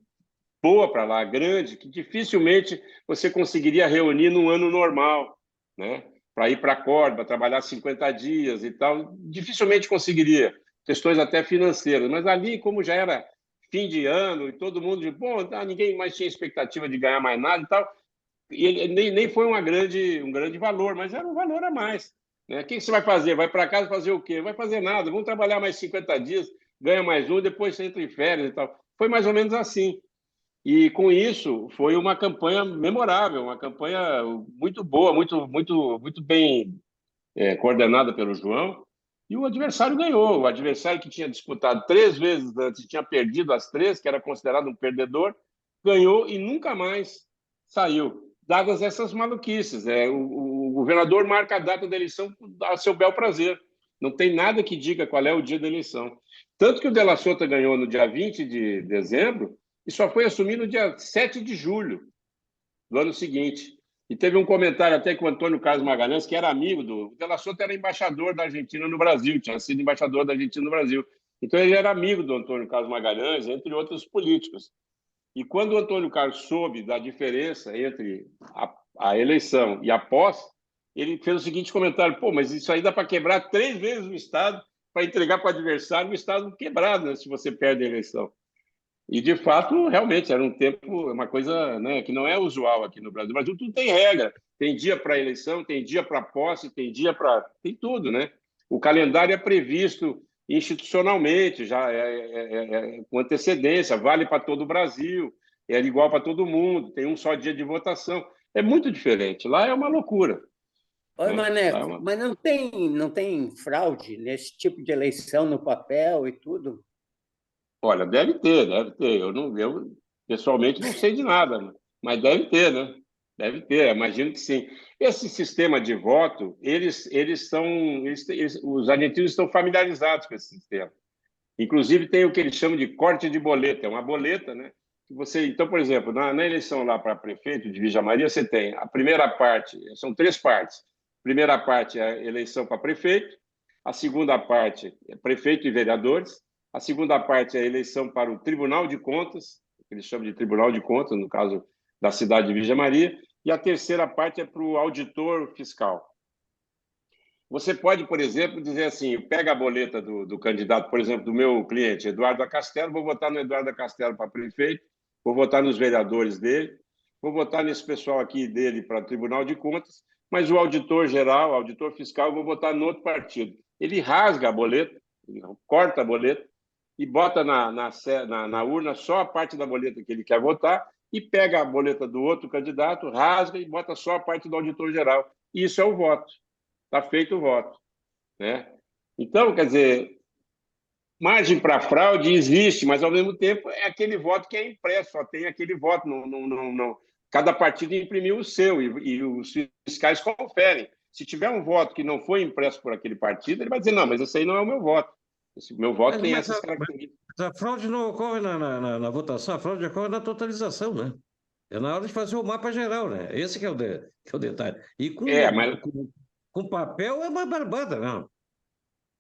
boa para lá, grande, que dificilmente você conseguiria reunir num ano normal, né? Para ir para Córdoba, trabalhar 50 dias e tal, dificilmente conseguiria. Questões até financeiras. Mas ali, como já era fim de ano e todo mundo, ninguém mais tinha expectativa de ganhar mais nada e tal, e nem foi um grande valor, mas era um valor a mais. Né? O que você vai fazer? Vai para casa fazer o quê? Não vai fazer nada, vamos trabalhar mais 50 dias, ganha mais um, depois você entra em férias e tal. Foi mais ou menos assim. E, com isso, foi uma campanha memorável, uma campanha muito boa, muito bem coordenada pelo João, e o adversário ganhou. O adversário que tinha disputado 3 vezes antes, tinha perdido as 3, que era considerado um perdedor, ganhou e nunca mais saiu. Dadas essas maluquices, o governador marca a data da eleição a seu bel prazer. Não tem nada que diga qual é o dia da eleição. Tanto que o De la Sota ganhou no dia 20 de dezembro e só foi assumir no dia 7 de julho do ano seguinte. E teve um comentário até que o Antônio Carlos Magalhães, que era amigo do De la Sota, era embaixador da Argentina no Brasil, tinha sido embaixador da Argentina no Brasil. Então, ele era amigo do Antônio Carlos Magalhães, entre outros políticos. E quando o Antônio Carlos soube da diferença entre a eleição e a posse, ele fez o seguinte comentário: mas isso aí dá para quebrar 3 vezes o Estado para entregar para o adversário o Estado quebrado, né, se você perde a eleição. E, de fato, realmente, era um tempo, uma coisa, né, que não é usual aqui no Brasil. O Brasil tudo tem regra. Tem dia para eleição, tem dia para posse, tem dia para... Tem tudo, né? O calendário é previsto institucionalmente, já com antecedência, vale para todo o Brasil, é igual para todo mundo, tem um só dia de votação. É muito diferente. Lá é uma loucura. Oi, Maneco, mas não tem fraude nesse tipo de eleição no papel e tudo? Olha, deve ter. Eu pessoalmente não sei de nada, mas deve ter, né? Deve ter, imagino que sim. Esse sistema de voto, os argentinos estão familiarizados com esse sistema. Inclusive, tem o que eles chamam de corte de boleta, é uma boleta, né? Então, por exemplo, na eleição lá para prefeito de Vija Maria, você tem a primeira parte, são 3 partes. A primeira parte é a eleição para prefeito, a segunda parte é prefeito e vereadores, a segunda parte é a eleição para o Tribunal de Contas, que eles chamam de Tribunal de Contas, no caso da cidade de Virgem Maria, e a terceira parte é para o auditor fiscal. Você pode, por exemplo, dizer assim, pega a boleta do candidato, por exemplo, do meu cliente, Eduardo da Castelo, vou votar no Eduardo da Castelo para prefeito, vou votar nos vereadores dele, vou votar nesse pessoal aqui dele para o Tribunal de Contas, mas o auditor geral, o auditor fiscal, eu vou votar no outro partido. Ele rasga a boleta, ele corta a boleta e bota na urna só a parte da boleta que ele quer votar e pega a boleta do outro candidato, rasga e bota só a parte do auditor geral. Isso é o voto. Está feito o voto, né? Então, quer dizer, margem para fraude existe, mas, ao mesmo tempo, é aquele voto que é impresso, só tem aquele voto. Cada partido imprimiu o seu e os fiscais conferem. Se tiver um voto que não foi impresso por aquele partido, ele vai dizer, não, mas esse aí não é o meu voto. Esse meu voto tem essas características. Mas a fraude não ocorre na votação, a fraude ocorre na totalização, né? É na hora de fazer o mapa geral, né? Esse que é o detalhe. E com papel é uma barbada, não.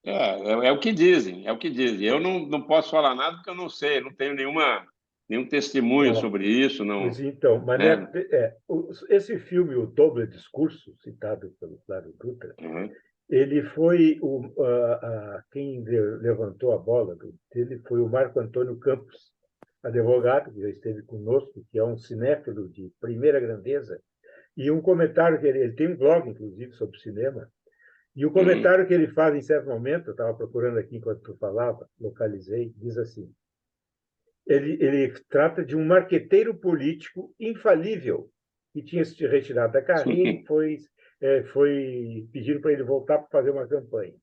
É o que dizem, é o que dizem. Eu não posso falar nada porque eu não sei, não tenho nenhum testemunho sobre isso. Não, pois então, Mané, esse filme, O Doble Discurso, citado pelo Flávio Dutra, ele foi quem levantou a bola dele foi o Marco Antônio Campos, advogado, que já esteve conosco, que é um cinéfilo de primeira grandeza, e um comentário que ele tem um blog, inclusive, sobre cinema, e o comentário que ele faz em certo momento, eu estava procurando aqui enquanto tu falava, localizei, diz assim, ele trata de um marqueteiro político infalível que tinha se retirado da carreira e foi pedindo para ele voltar para fazer uma campanha.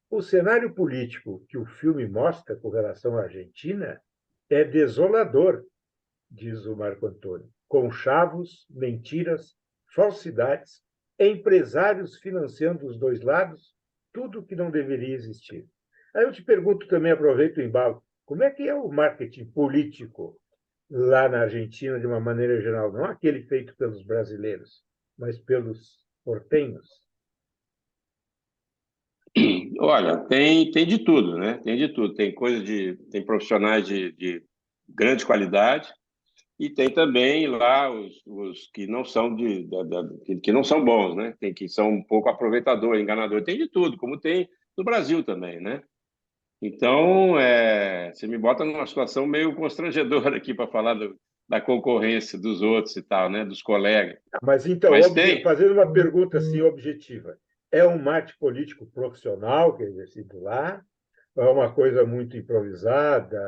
O cenário político que o filme mostra com relação à Argentina é desolador, diz o Marco Antônio, conchavos, mentiras, falsidades, empresários financiando os dois lados, tudo que não deveria existir. Aí eu te pergunto também, aproveito o embalo, como é que é o marketing político lá na Argentina, de uma maneira geral? Não aquele feito pelos brasileiros, mas pelos portenhos? Olha, tem de tudo, né? Tem de tudo. Tem profissionais de grande qualidade e tem também lá os que não são que não são bons, né? Tem que são um pouco aproveitador, enganador. Tem de tudo, como tem no Brasil também, né? Então, você me bota numa situação meio constrangedora aqui para falar da concorrência dos outros e tal, né? Dos colegas. Mas então, fazendo uma pergunta assim objetiva, é um marketing político profissional que é exercido lá? Ou é uma coisa muito improvisada,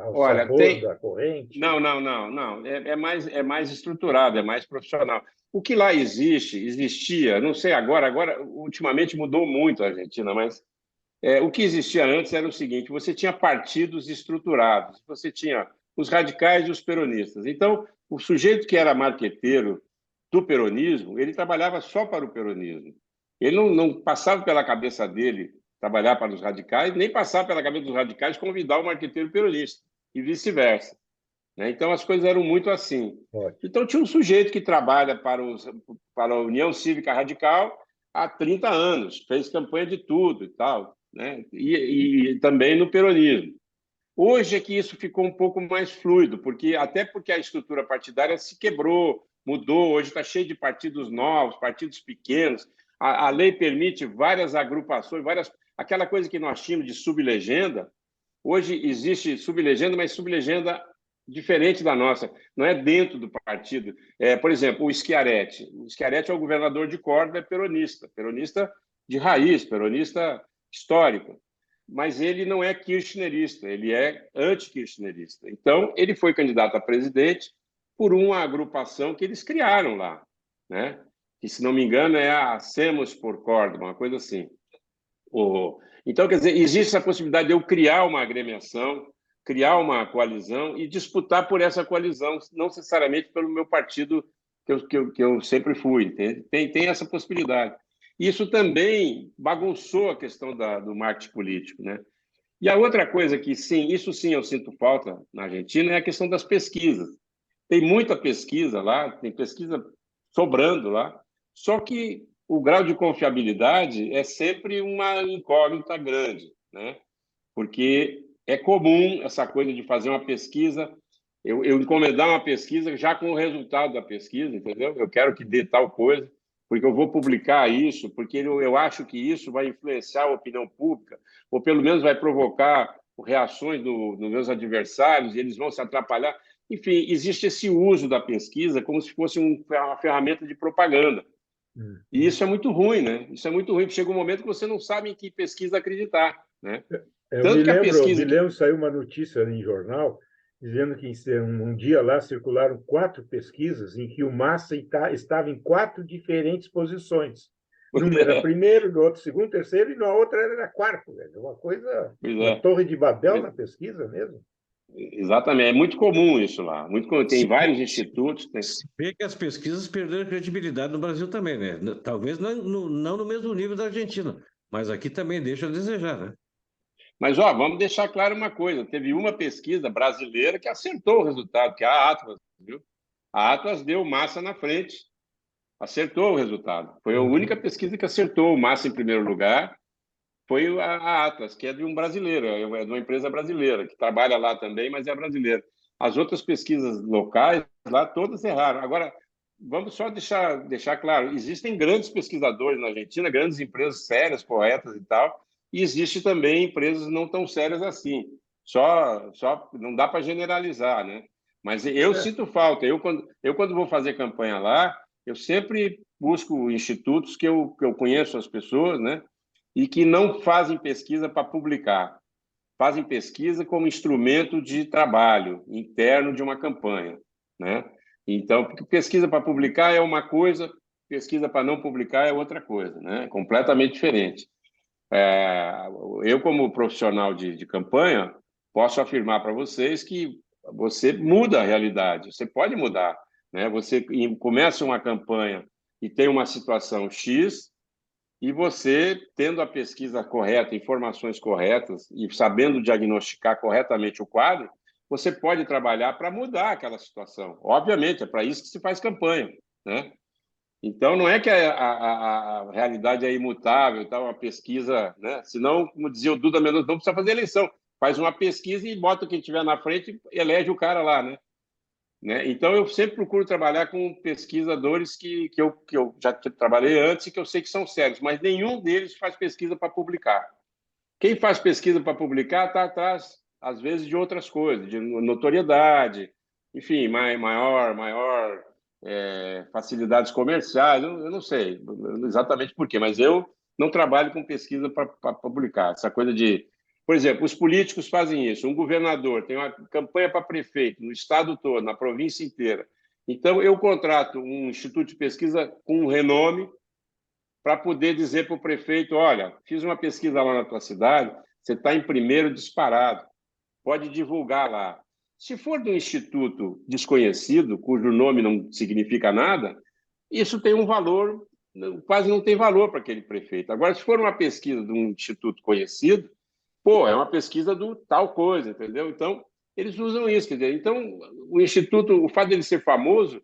ao sabor da corrente? Não. É mais estruturado, é mais profissional. O que lá existia, não sei agora ultimamente mudou muito a Argentina, mas o que existia antes era o seguinte: você tinha partidos estruturados, você tinha os radicais e os peronistas. Então, o sujeito que era marqueteiro do peronismo, ele trabalhava só para o peronismo. Ele não passava pela cabeça dele trabalhar para os radicais, nem passava pela cabeça dos radicais convidar o marqueteiro peronista, e vice-versa. Né? Então, as coisas eram muito assim. Então, tinha um sujeito que trabalha para a União Cívica Radical há 30 anos, fez campanha de tudo e tal, né? E também no peronismo. Hoje é que isso ficou um pouco mais fluido, até porque a estrutura partidária se quebrou, mudou, hoje está cheio de partidos novos, partidos pequenos, a lei permite várias agrupações, aquela coisa que nós tínhamos de sublegenda, hoje existe sublegenda, mas sublegenda diferente da nossa, não é dentro do partido. Por exemplo, o Schiaretti é o governador de Córdoba, é peronista de raiz, peronista histórico, mas ele não é kirchnerista, ele é anti-kirchnerista. Então, ele foi candidato a presidente por uma agrupação que eles criaram lá, né? Que, se não me engano, é a Hacemos por Córdoba, uma coisa assim. Então, quer dizer, existe a possibilidade de eu criar uma agremiação, criar uma coalizão e disputar por essa coalizão, não necessariamente pelo meu partido que eu sempre fui. Entende? Tem essa possibilidade. Isso também bagunçou a questão do marketing político, né? E a outra coisa que, isso sim eu sinto falta na Argentina é a questão das pesquisas. Tem muita pesquisa lá, tem pesquisa sobrando lá, só que o grau de confiabilidade é sempre uma incógnita grande, né? Porque é comum essa coisa de fazer uma pesquisa eu encomendar uma pesquisa já com o resultado da pesquisa, entendeu? Eu quero que dê tal coisa, porque eu vou publicar isso, porque eu acho que isso vai influenciar a opinião pública, ou pelo menos vai provocar reações dos meus adversários, e eles vão se atrapalhar. Enfim, existe esse uso da pesquisa como se fosse uma ferramenta de propaganda. E isso é muito ruim, né? Isso é muito ruim, porque chega um momento que você não sabe em que pesquisa acreditar, né? Eu Tanto que a me pesquisa... lembro, saiu uma notícia em jornal dizendo que um dia lá circularam 4 pesquisas em que o Massa estava em 4 diferentes posições. Numa era primeiro, no outro segundo, terceiro, e na outra era quarto. Uma coisa, uma torre de Babel na pesquisa mesmo. Exatamente, é muito comum isso lá. Muito comum. Tem vários institutos. Vê que as pesquisas perderam credibilidade no Brasil também, né? Talvez não no mesmo nível da Argentina, mas aqui também deixa a desejar, né? Mas, ó, vamos deixar claro uma coisa: teve uma pesquisa brasileira que acertou o resultado, que é a Atlas, viu? A Atlas deu Massa na frente, acertou o resultado. Foi a única pesquisa que acertou o Massa em primeiro lugar, foi a Atlas, que é de um brasileiro, é de uma empresa brasileira, que trabalha lá também, mas é brasileira. As outras pesquisas locais lá, todas erraram. Agora, vamos só deixar claro, existem grandes pesquisadores na Argentina, grandes empresas sérias, corretas e tal, e existe também empresas não tão sérias assim. Só não dá para generalizar, né? Mas eu sinto falta. Quando vou fazer campanha lá, eu sempre busco institutos que eu conheço as pessoas, né? E que não fazem pesquisa para publicar, fazem pesquisa como instrumento de trabalho interno de uma campanha, né? Então, pesquisa para publicar é uma coisa, pesquisa para não publicar é outra coisa, né? Completamente diferente. Eu, como profissional de campanha, posso afirmar para vocês que você muda a realidade, você pode mudar, né? Você começa uma campanha e tem uma situação X, e você, tendo a pesquisa correta, informações corretas e sabendo diagnosticar corretamente o quadro, você pode trabalhar para mudar aquela situação. Obviamente, é para isso que se faz campanha, né? Então, não é que a realidade é imutável, tá? Uma pesquisa, né? Senão, como dizia o Duda Mendonça, não precisa fazer eleição. Faz uma pesquisa e bota quem estiver na frente e elege o cara lá, né? Então, eu sempre procuro trabalhar com pesquisadores que eu já trabalhei antes e que eu sei que são sérios, mas nenhum deles faz pesquisa para publicar. Quem faz pesquisa para publicar está atrás, às vezes, de outras coisas, de notoriedade, enfim, maior facilidades comerciais, eu não sei exatamente por quê, mas eu não trabalho com pesquisa para publicar. Essa coisa de... Por exemplo, os políticos fazem isso. Um governador tem uma campanha para prefeito no estado todo, na província inteira. Então, eu contrato um instituto de pesquisa com um renome para poder dizer para o prefeito: olha, fiz uma pesquisa lá na tua cidade, você está em primeiro disparado, pode divulgar lá. Se for de um instituto desconhecido, cujo nome não significa nada, isso tem um valor, quase não tem valor para aquele prefeito. Agora, se for uma pesquisa de um instituto conhecido, é uma pesquisa do tal coisa, entendeu? Então, eles usam isso. Quer dizer, então, o Instituto, o fato dele ser famoso,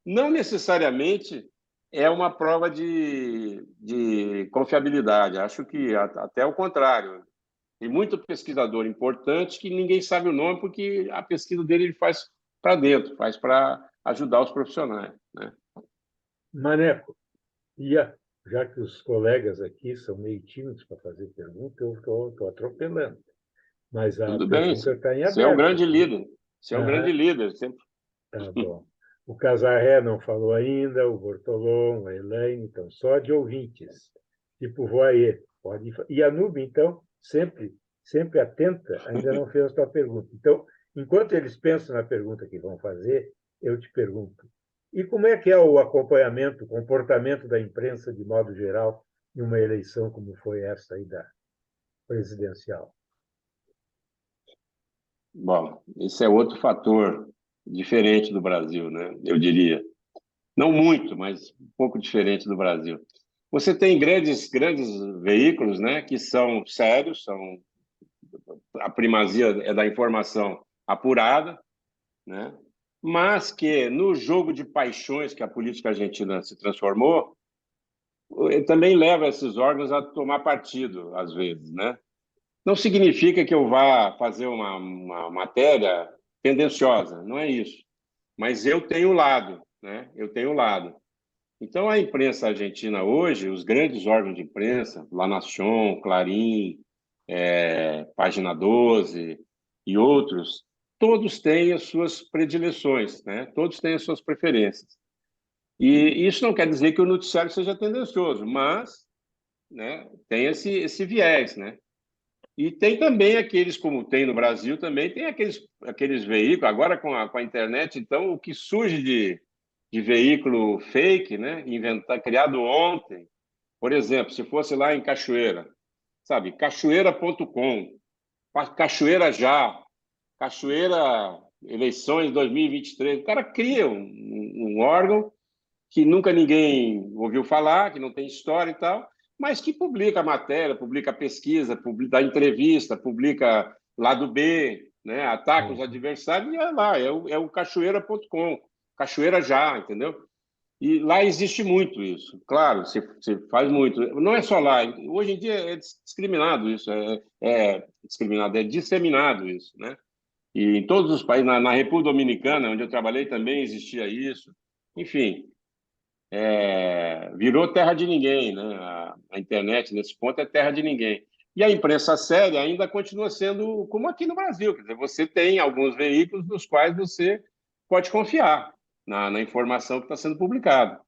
não necessariamente é uma prova de confiabilidade. Acho que até o contrário. Tem muito pesquisador importante que ninguém sabe o nome, porque a pesquisa dele ele faz para dentro, faz para ajudar os profissionais, né? Maneco, já que os colegas aqui são meio tímidos para fazer pergunta, eu estou atropelando. Mas a Tudo bem, pergunta está em você é um aberto. grande líder. Você é um grande líder. Sempre. Tá bom. O Casarré não falou ainda, o Bortolom, a Elaine, então só de ouvintes, tipo voyeur. E a Nube, então, sempre atenta, ainda não fez a sua pergunta. Então, enquanto eles pensam na pergunta que vão fazer, eu te pergunto: e como é que é o acompanhamento, o comportamento da imprensa, de modo geral, em uma eleição como foi essa aí da presidencial? Bom, esse é outro fator diferente do Brasil, né? Eu diria. Não muito, mas um pouco diferente do Brasil. Você tem grandes veículos, né, que são sérios, a primazia é da informação apurada, né? Mas que no jogo de paixões que a política argentina se transformou, também leva esses órgãos a tomar partido, às vezes, né? Não significa que eu vá fazer uma matéria tendenciosa, não é isso. Mas eu tenho o lado, né? Eu tenho o lado. Então, a imprensa argentina hoje, os grandes órgãos de imprensa, La Nación, Clarín, Página 12 e outros, todos têm as suas predileções, né? Todos têm as suas preferências. E isso não quer dizer que o noticiário seja tendencioso, mas, né, tem esse viés, né? E tem também aqueles, como tem no Brasil, também tem aqueles veículos, agora com a internet, então, o que surge de veículo fake, né, criado ontem, por exemplo, se fosse lá em Cachoeira, sabe, cachoeira.com, Cachoeira Já, Cachoeira Eleições 2023, o cara cria um órgão que nunca ninguém ouviu falar, que não tem história e tal, mas que publica matéria, publica pesquisa, dá entrevista, publica lado B, né? Ataca os adversários e é lá, é o cachoeira.com, Cachoeira Já, entendeu? E lá existe muito isso, claro, se faz muito. Não é só lá, hoje em dia é discriminado isso, discriminado, é disseminado isso, né? E em todos os países, na República Dominicana, onde eu trabalhei, também existia isso. Enfim, virou terra de ninguém, né? A internet, nesse ponto, é terra de ninguém. E a imprensa séria ainda continua sendo como aqui no Brasil. Quer dizer, você tem alguns veículos nos quais você pode confiar na informação que está sendo publicada.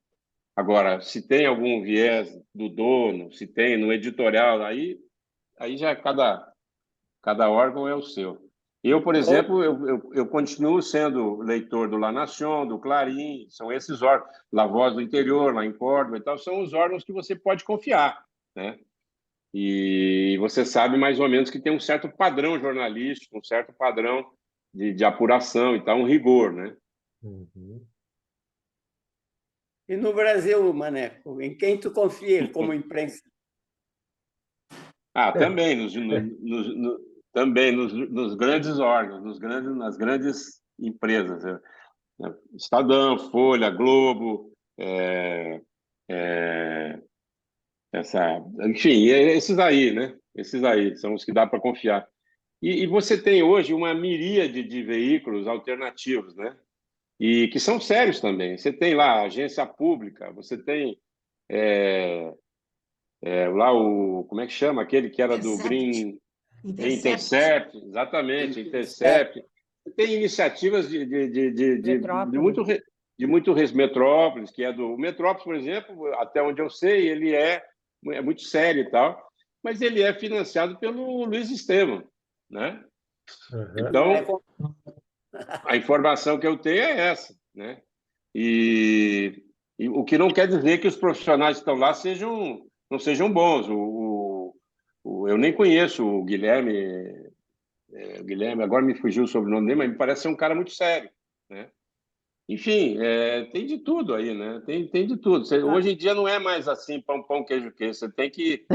Agora, se tem algum viés do dono, se tem no editorial, aí já cada órgão é o seu. Eu, por exemplo, eu continuo sendo leitor do La Nación, do Clarín, são esses órgãos, La Voz do Interior, lá em Córdoba e tal, são os órgãos que você pode confiar, né? E você sabe mais ou menos que tem um certo padrão jornalístico, um certo padrão de apuração e tal, um rigor, né? Uhum. E no Brasil, Maneco, em quem tu confia como imprensa? Também também nos grandes órgãos, nas grandes empresas, Estadão, Folha, Globo, enfim, esses aí, né? Esses aí são os que dá para confiar. E você tem hoje uma miríade de veículos alternativos, né? E que são sérios também. Você tem lá a agência pública, você tem lá como é que chama? Aquele que era do Green... Intercept, exatamente, Intercept. Tem iniciativas de muito Metrópolis, que é do Metrópolis, por exemplo, até onde eu sei, ele é muito sério e tal, mas ele é financiado pelo Luiz Estevam, né? Uhum. Então, a informação que eu tenho é essa, né? E o que não quer dizer que os profissionais que estão lá não sejam bons. Eu nem conheço o Guilherme, agora me fugiu o sobrenome dele, mas me parece ser um cara muito sério, né? Enfim, tem de tudo aí, né? Tem de tudo. Hoje em dia não é mais assim, pão, queijo. Você tem que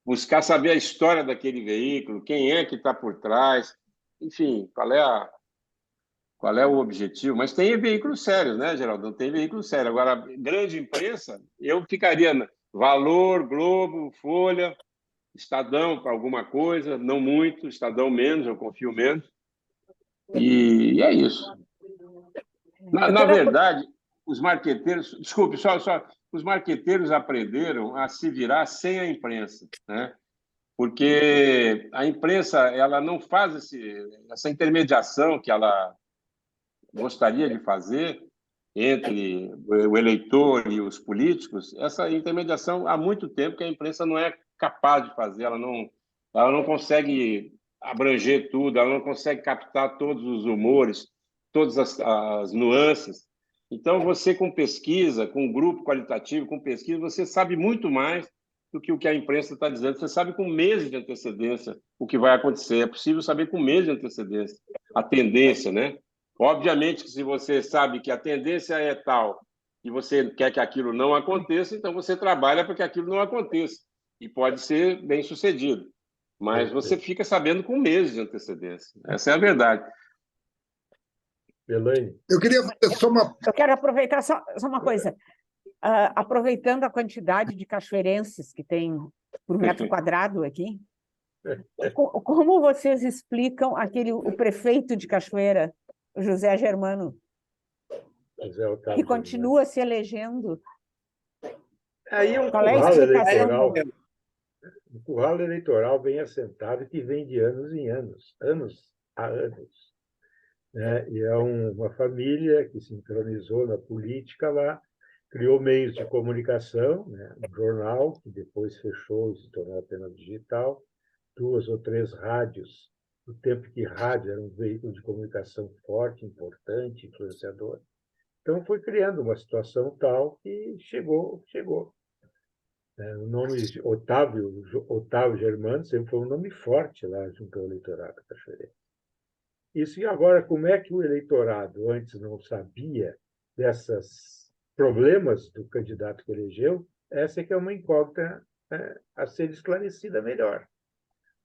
buscar saber a história daquele veículo, quem é que está por trás, enfim, qual é o objetivo. Mas tem veículos sérios, né, Geraldo? Tem veículos sérios. Agora, grande imprensa, eu ficaria Valor, Globo, Folha, Estadão para alguma coisa, não muito, Estadão menos, eu confio menos. E é isso. Na verdade, os marqueteiros... Desculpe, só os marqueteiros aprenderam a se virar sem a imprensa, né? Porque a imprensa ela não faz essa intermediação que ela gostaria de fazer entre o eleitor e os políticos. Essa intermediação, há muito tempo que a imprensa não é capaz de fazer, ela não consegue abranger tudo, ela não consegue captar todos os humores, todas as nuances. Então, você com pesquisa, com um grupo qualitativo, com pesquisa, você sabe muito mais do que o que a imprensa está dizendo. Você sabe com meses de antecedência o que vai acontecer. É possível saber com meses de antecedência a tendência, né? Obviamente que se você sabe que a tendência é tal e você quer que aquilo não aconteça, então você trabalha para que aquilo não aconteça. E pode ser bem sucedido. Mas você fica sabendo com meses de antecedência. Essa é a verdade. Elaine. Eu queria fazer só uma... Eu quero aproveitar só uma coisa. Aproveitando a quantidade de cachoeirenses que tem por metro quadrado aqui, Como vocês explicam o prefeito de Cachoeira, o José Germano, José Otávio que Germano. continua se elegendo? Aí é um Qual é a curral explicação? eleitoral, um curral eleitoral bem assentado que vem de anos em anos, anos a anos, né? E é uma família que se entronizou na política lá, criou meios de comunicação, né? Um jornal que depois fechou e se tornou apenas digital, 2 ou 3 rádios, no tempo que rádio era um veículo de comunicação forte, importante, influenciador. Então foi criando uma situação tal que chegou. O nome Otávio Germano sempre foi um nome forte lá junto ao eleitorado cachoeirense. Isso, e agora, como é que o eleitorado antes não sabia desses problemas do candidato que elegeu? Essa é que é uma incógnita a ser esclarecida melhor.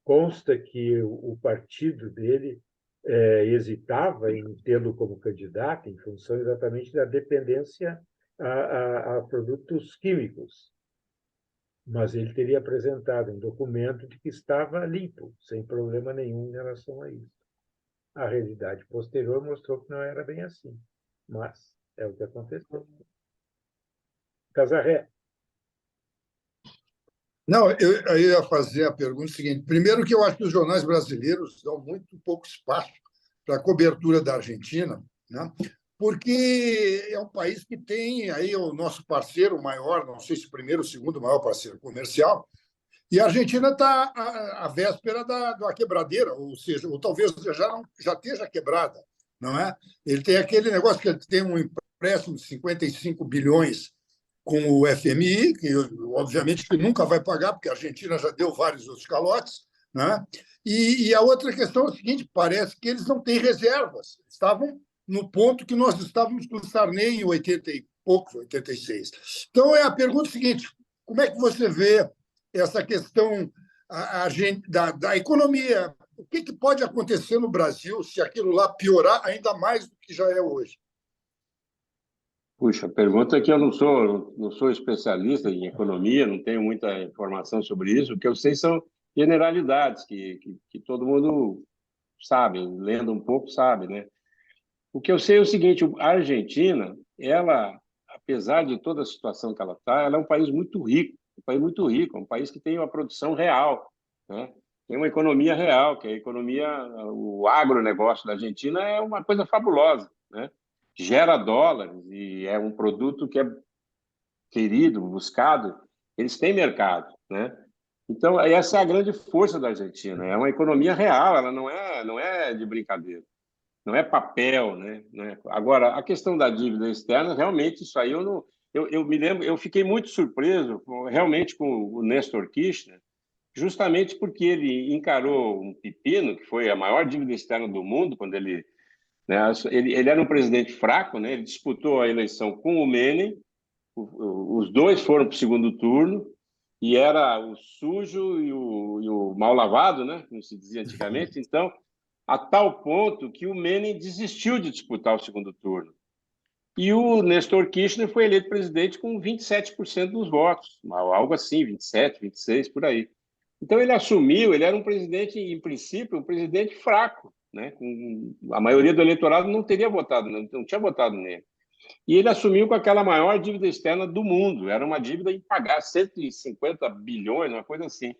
Consta que o partido dele hesitava em tê-lo como candidato em função exatamente da dependência a produtos químicos. Mas ele teria apresentado um documento de que estava limpo, sem problema nenhum em relação a isso. A realidade posterior mostrou que não era bem assim, mas é o que aconteceu. Casarré. Não, eu ia fazer a pergunta seguinte. Primeiro, que eu acho que os jornais brasileiros dão muito pouco espaço para a cobertura da Argentina, né? Porque é um país que tem aí o nosso parceiro maior, não sei se o primeiro ou segundo maior parceiro comercial, e a Argentina está à véspera da quebradeira, ou seja, ou talvez já esteja quebrada, não é? Ele tem aquele negócio que ele tem um empréstimo de 55 bilhões com o FMI, que obviamente que nunca vai pagar, porque a Argentina já deu vários outros calotes, né? E a outra questão é o seguinte: parece que eles não têm reservas. Estavam no ponto que nós estávamos com o Sarney em 80 e poucos, 86. Então, é a pergunta seguinte: como é que você vê essa questão da economia? O que pode acontecer no Brasil se aquilo lá piorar ainda mais do que já é hoje? Puxa, a pergunta é que eu não sou especialista em economia, não tenho muita informação sobre isso. O que eu sei são generalidades que todo mundo sabe, lendo um pouco sabe, né? O que eu sei é o seguinte: a Argentina, ela, apesar de toda a situação que ela está, ela é um país muito rico, um país que tem uma produção real, né? Tem uma economia real, que é a economia, o agronegócio da Argentina é uma coisa fabulosa, né? Gera dólares e é um produto que é querido, buscado, eles têm mercado, né? Então, essa é a grande força da Argentina, é uma economia real, ela não é de brincadeira. Não é papel, né? Agora, a questão da dívida externa, realmente, isso aí eu não. Eu me lembro, eu fiquei muito surpreso, realmente, com o Néstor Kirchner, justamente porque ele encarou um pepino, que foi a maior dívida externa do mundo, quando ele. Né, ele era um presidente fraco, né? Ele disputou a eleição com o Menem, os dois foram para o segundo turno, e era o sujo e o mal lavado, né? Como se dizia antigamente. Então, a tal ponto que o Menem desistiu de disputar o segundo turno. E o Néstor Kirchner foi eleito presidente com 27% dos votos, algo assim, 27, 26, por aí. Então, ele assumiu, ele era um presidente, em princípio, um presidente fraco, né? A maioria do eleitorado não teria votado, não tinha votado nele. E ele assumiu com aquela maior dívida externa do mundo, era uma dívida impagável, 150 bilhões, uma coisa assim.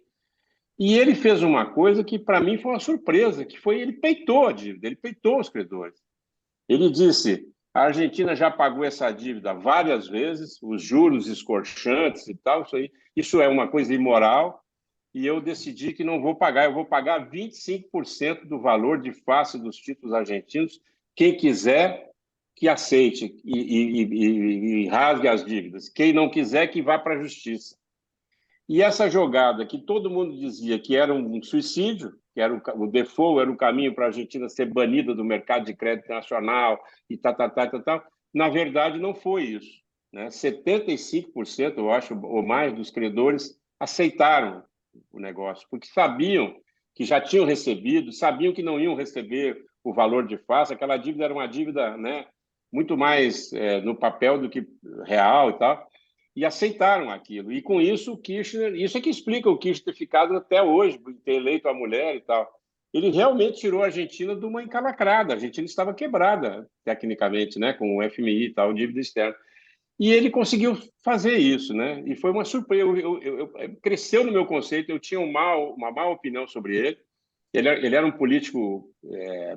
E ele fez uma coisa que, para mim, foi uma surpresa, que foi ele peitou a dívida, ele peitou os credores. Ele disse: a Argentina já pagou essa dívida várias vezes, os juros escorchantes e tal, isso é uma coisa imoral, e eu decidi que não vou pagar, eu vou pagar 25% do valor de face dos títulos argentinos, quem quiser que aceite e rasgue as dívidas, quem não quiser que vá para a justiça. E essa jogada que todo mundo dizia que era um suicídio, que era o default, era o caminho para a Argentina ser banida do mercado de crédito nacional e tal, na verdade não foi isso, né? 75%, eu acho, ou mais dos credores aceitaram o negócio, porque sabiam que já tinham recebido, sabiam que não iam receber o valor de face, aquela dívida era uma dívida, né, muito mais no papel do que real e tal. e aceitaram aquilo. E com isso, o Kirchner, isso é que explica o Kirchner ter ficado até hoje, ter eleito a mulher e tal. Ele realmente tirou a Argentina de uma encalacrada. A Argentina estava quebrada, tecnicamente, né, com o FMI e tal, dívida externa. E ele conseguiu fazer isso, né? E foi uma surpresa. Cresceu no meu conceito. Eu tinha uma má opinião sobre ele. Ele era um político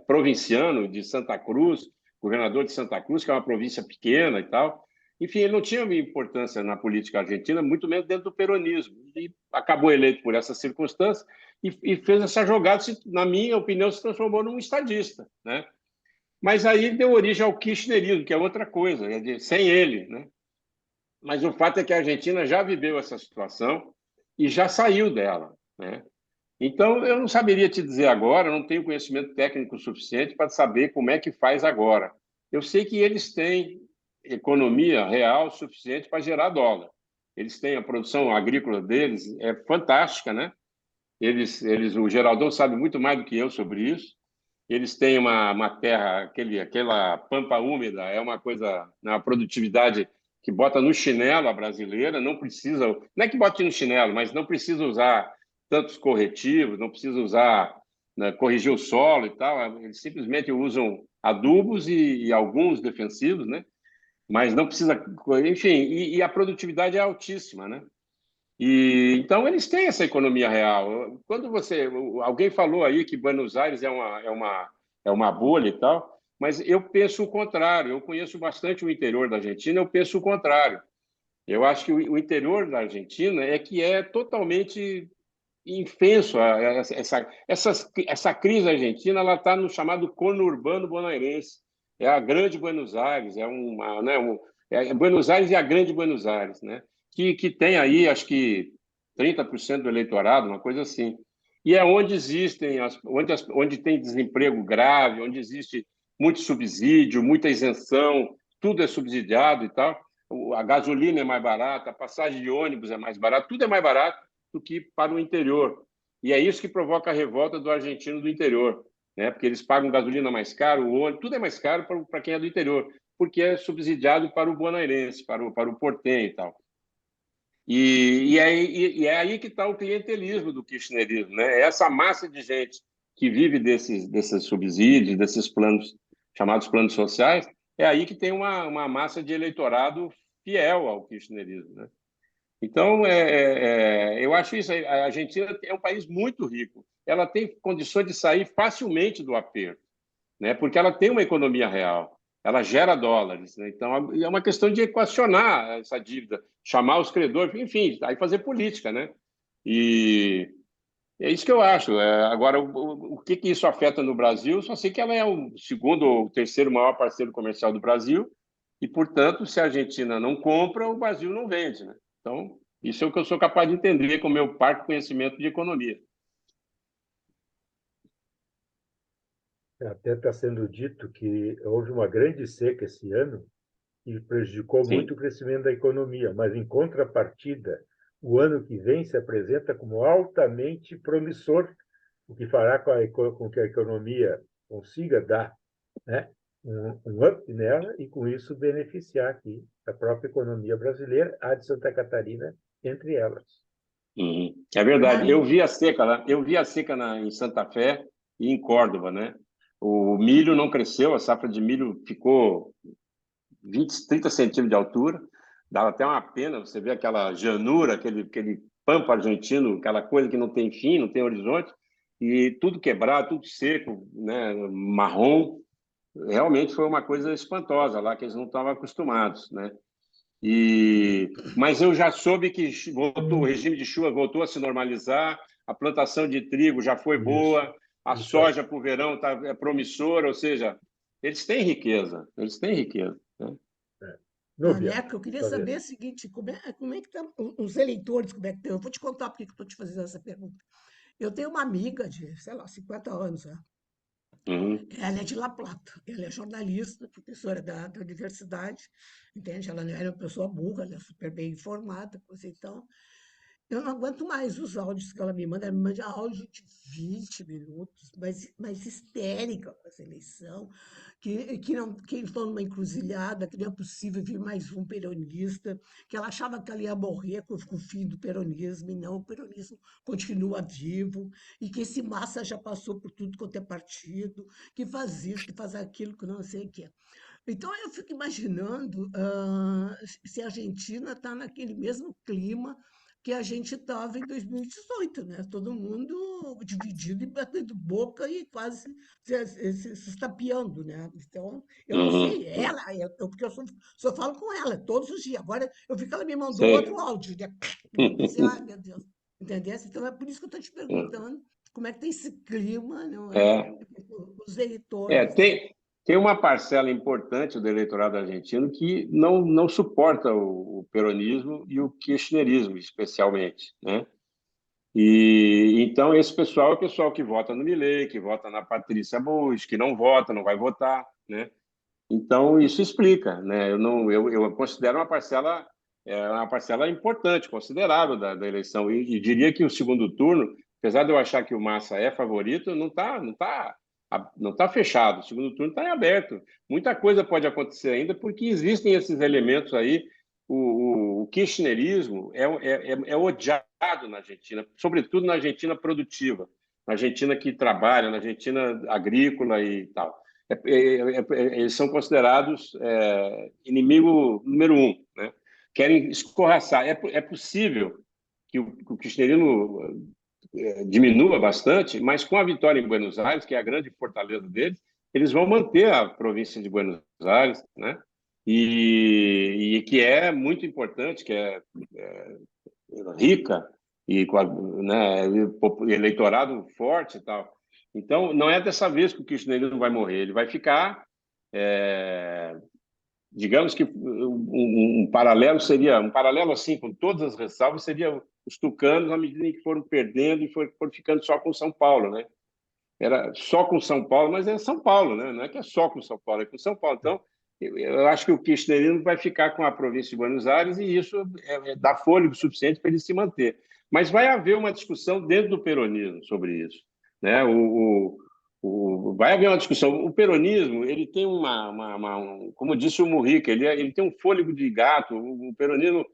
provinciano de Santa Cruz, governador de Santa Cruz, que é uma província pequena e tal. Enfim, ele não tinha importância na política argentina, muito menos dentro do peronismo. E acabou eleito por essa circunstância e fez essa jogada, na minha opinião, se transformou num estadista, né? Mas aí deu origem ao kirchnerismo, que é outra coisa, sem ele, né? Mas o fato é que a Argentina já viveu essa situação e já saiu dela, né? Então, eu não saberia te dizer agora, não tenho conhecimento técnico suficiente para saber como é que faz agora. Eu sei que eles têm economia real suficiente para gerar dólar. Eles têm a produção agrícola deles, é fantástica, né? O Geraldão sabe muito mais do que eu sobre isso. Eles têm uma terra, aquela pampa úmida, é uma coisa, uma produtividade que bota no chinelo a brasileira, não precisa, não é que bote no chinelo, mas não precisa usar tantos corretivos, não precisa usar, né, corrigir o solo e tal, eles simplesmente usam adubos e alguns defensivos, né? Mas não precisa, enfim, e a produtividade é altíssima, né? E então eles têm essa economia real. Quando alguém falou aí que Buenos Aires é uma bolha e tal, mas eu penso o contrário. Eu conheço bastante o interior da Argentina, eu penso o contrário. Eu acho que o interior da Argentina é que é totalmente infenso. Essa crise argentina, ela está no chamado conurbano bonaerense. É a Grande Buenos Aires, Buenos Aires e a Grande Buenos Aires, né? Que tem aí, acho que 30% do eleitorado, uma coisa assim. E é onde existem, onde tem desemprego grave, onde existe muito subsídio, muita isenção, tudo é subsidiado e tal. A gasolina é mais barata, a passagem de ônibus é mais barata, tudo é mais barato do que para o interior. E é isso que provoca a revolta do argentino do interior, né? Porque eles pagam gasolina mais caro, o ônibus, tudo é mais caro para quem é do interior, porque é subsidiado para o bonaerense, para o portenho e tal. É aí que está o clientelismo do kirchnerismo, né? Essa massa de gente que vive desses subsídios, desses planos, chamados planos sociais, é aí que tem uma massa de eleitorado fiel ao kirchnerismo, né? Então, eu acho isso. A Argentina é um país muito rico. Ela tem condições de sair facilmente do aperto, né? Porque ela tem uma economia real, ela gera dólares, né? Então, é uma questão de equacionar essa dívida, chamar os credores, enfim, aí fazer política, né? E é isso que eu acho. Agora, o que isso afeta no Brasil? Só sei que ela é o segundo ou terceiro maior parceiro comercial do Brasil e, portanto, se a Argentina não compra, o Brasil não vende, né? Então, isso é o que eu sou capaz de entender com o meu parco conhecimento de economia. Até está sendo dito que houve uma grande seca esse ano e prejudicou Sim. muito o crescimento da economia, mas, em contrapartida, o ano que vem se apresenta como altamente promissor, o que fará com que a economia consiga dar, né, um up nela e, com isso, beneficiar aqui a própria economia brasileira, a de Santa Catarina, entre elas. Uhum. É verdade. Eu vi a seca lá. Eu vi a seca em Santa Fé e em Córdoba, né? O milho não cresceu, a safra de milho ficou 20, 30 centímetros de altura. Dava até uma pena você ver aquela janura, aquele pampa argentino, aquela coisa que não tem fim, não tem horizonte, e tudo quebrado, tudo seco, né? Marrom. Realmente foi uma coisa espantosa lá, que eles não estavam acostumados, né? Mas eu já soube que o regime de chuva voltou a se normalizar, a plantação de trigo já foi boa, a soja para o verão é promissora, ou seja, eles têm riqueza, né? Maneco, eu queria saber o seguinte, como é que estão os eleitores, como é que estão? Eu vou te contar porque que eu estou te fazendo essa pergunta. Eu tenho uma amiga de, sei lá, 50 anos, né? Uhum. Ela é de La Plata, ela é jornalista, professora da universidade, entende? Ela não era uma pessoa burra, ela é super bem informada, coisa e tal. Eu não aguento mais os áudios que ela me manda. Ela me manda áudio de 20 minutos, mas histérica com essa eleição, que eles estão numa encruzilhada, que não é possível vir mais um peronista, que ela achava que ela ia morrer com o fim do peronismo, e não, o peronismo continua vivo, e que esse Massa já passou por tudo quanto é partido, que faz isso, que faz aquilo, que não sei o quê. Então, eu fico imaginando se a Argentina está naquele mesmo clima que a gente estava em 2018, né? Todo mundo dividido e batendo boca e quase se estapeando, né? Então, eu não sei, porque eu só falo com ela todos os dias. Agora, eu vi que ela me mandou outro Sei. áudio, né? Eu pensei, ai, meu Deus, entendeu? Então, é por isso que eu estou te perguntando como é que tem esse clima, não é? É, Os eleitores, né? tem uma parcela importante do eleitorado argentino que não suporta o peronismo e o kirchnerismo, especialmente, né? E então esse pessoal é o pessoal que vota no Milei, que vota na Patrícia Bullrich, que não vota, não vai votar, né? Então isso explica, né? Eu considero uma parcela importante, considerável da eleição e diria que o segundo turno, apesar de eu achar que o Massa é favorito, não tá fechado. O segundo turno está em aberto. Muita coisa pode acontecer ainda porque existem esses elementos aí. O kirchnerismo é odiado na Argentina, sobretudo na Argentina produtiva, na Argentina que trabalha, na Argentina agrícola e tal. Eles são considerados inimigo número um, né? Querem escorraçar. É possível que o kirchnerismo diminua bastante, mas com a vitória em Buenos Aires, que é a grande fortaleza deles, eles vão manter a província de Buenos Aires, né? E que é muito importante, que é rica e com né, eleitorado forte e tal. Então, não é dessa vez que o kirchnerismo vai morrer, ele vai ficar... digamos que um paralelo seria, um paralelo assim, com todas as ressalvas, seria os tucanos à medida em que foram perdendo e foram ficando só com São Paulo, né? Era só com São Paulo, mas é São Paulo, né? Não é que é só com São Paulo, é com São Paulo. Então, eu acho que o kirchnerismo vai ficar com a província de Buenos Aires e isso dá fôlego suficiente para ele se manter. Mas vai haver uma discussão dentro do peronismo sobre isso, né? Vai haver uma discussão. O peronismo, ele tem como disse o Mujica, ele tem um fôlego de gato. O peronismo,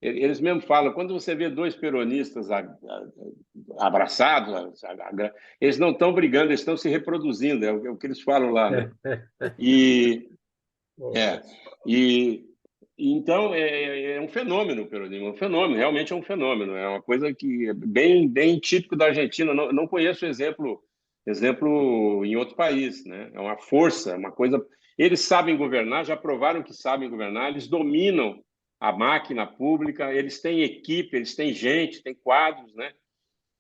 eles mesmo falam, quando você vê dois peronistas abraçados, eles não estão brigando, eles estão se reproduzindo, é o que eles falam lá, né? E então é um fenômeno o peronismo, é um fenômeno, realmente é um fenômeno, é uma coisa que é bem típico da Argentina. Não conheço exemplo em outro país, né? É uma força, uma coisa. Eles sabem governar, já provaram que sabem governar, eles dominam a máquina pública, eles têm equipe, eles têm gente, têm quadros, né?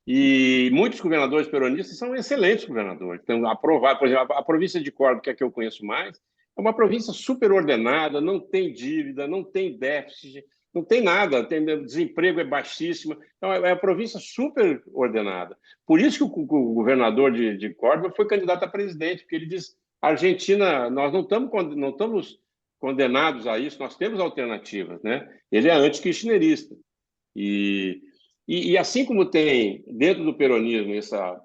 E muitos governadores peronistas são excelentes governadores. Então, aprovar, por exemplo, a província de Córdoba, que é a que eu conheço mais, é uma província super ordenada, não tem dívida, não tem déficit, não tem nada, desemprego é baixíssimo. Então, é uma província super ordenada. Por isso que o governador de Córdoba foi candidato a presidente, porque ele diz: a Argentina, nós não estamos condenados a isso, nós temos alternativas, né? Ele é anti-kirchnerista. E assim como tem dentro do peronismo essa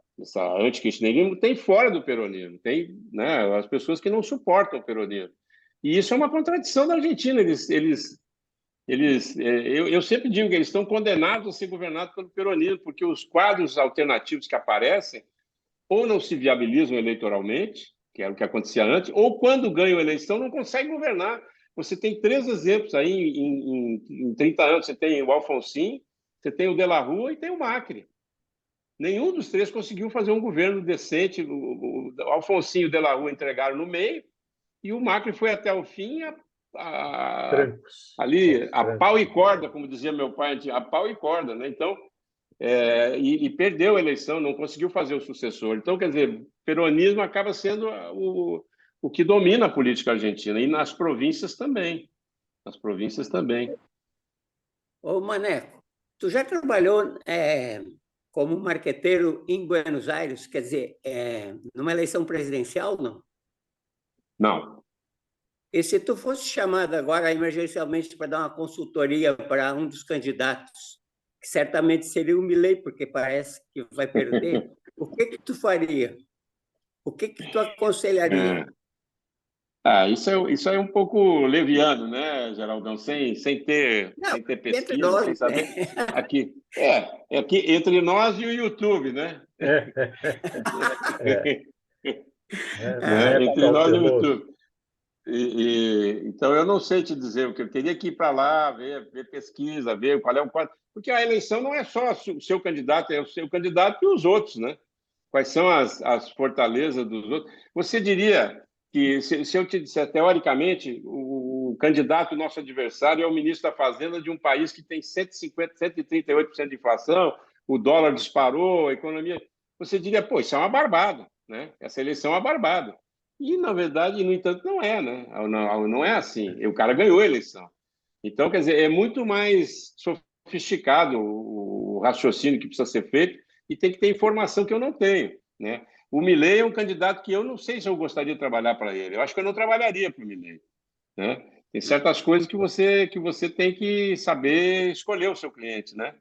anti-kirchnerismo, tem fora do peronismo, tem, né, as pessoas que não suportam o peronismo. E isso é uma contradição da Argentina. Eu sempre digo que eles estão condenados a ser governados pelo peronismo, porque os quadros alternativos que aparecem ou não se viabilizam eleitoralmente, que era o que acontecia antes, ou quando ganham a eleição não conseguem governar. Você tem 3 exemplos aí em 30 anos. Você tem o Alfonsín, você tem o De la Rúa e tem o Macri. Nenhum dos 3 conseguiu fazer um governo decente. O Alfonsín e o De la Rúa entregaram no meio e o Macri foi até o fim ali, a pau e corda, como dizia meu pai, a pau e corda, né? Então, e perdeu a eleição, não conseguiu fazer o sucessor. Então, quer dizer, peronismo acaba sendo o que domina a política argentina, e nas províncias também. Nas províncias também. Ô, Maneco, tu já trabalhou como marqueteiro em Buenos Aires, quer dizer, numa eleição presidencial, não? Não. E se tu fosse chamado agora emergencialmente para dar uma consultoria para um dos candidatos, que certamente seria o Milei, porque parece que vai perder, o que tu faria? O que tu aconselharia? Isso é um pouco leviano, né, Geraldão? Não, sem ter entre pesquisa, sem nós, né? saber. Aqui, é aqui entre nós e o YouTube, né? É, é, não Né? é Entre nós e o cauteloso. YouTube. Então, eu não sei te dizer o que eu teria que ir para lá, ver pesquisa, ver qual é o quadro. Porque a eleição não é só o seu candidato, é o seu candidato e os outros, né? Quais são as fortalezas dos outros. Você diria que, se eu te disser, teoricamente, o candidato, nosso adversário, é o ministro da Fazenda de um país que tem 150, 138% de inflação, o dólar disparou, a economia. Você diria, pô, isso é uma barbada, né? Essa eleição é uma barbada. E, na verdade, no entanto, não é, né? Não é assim. O cara ganhou a eleição. Então, quer dizer, é muito mais sofisticado o raciocínio que precisa ser feito e tem que ter informação que eu não tenho, né? O Milei é um candidato que eu não sei se eu gostaria de trabalhar para ele. Eu acho que eu não trabalharia para o Milei, né? Tem certas coisas que você tem que saber escolher o seu cliente, né?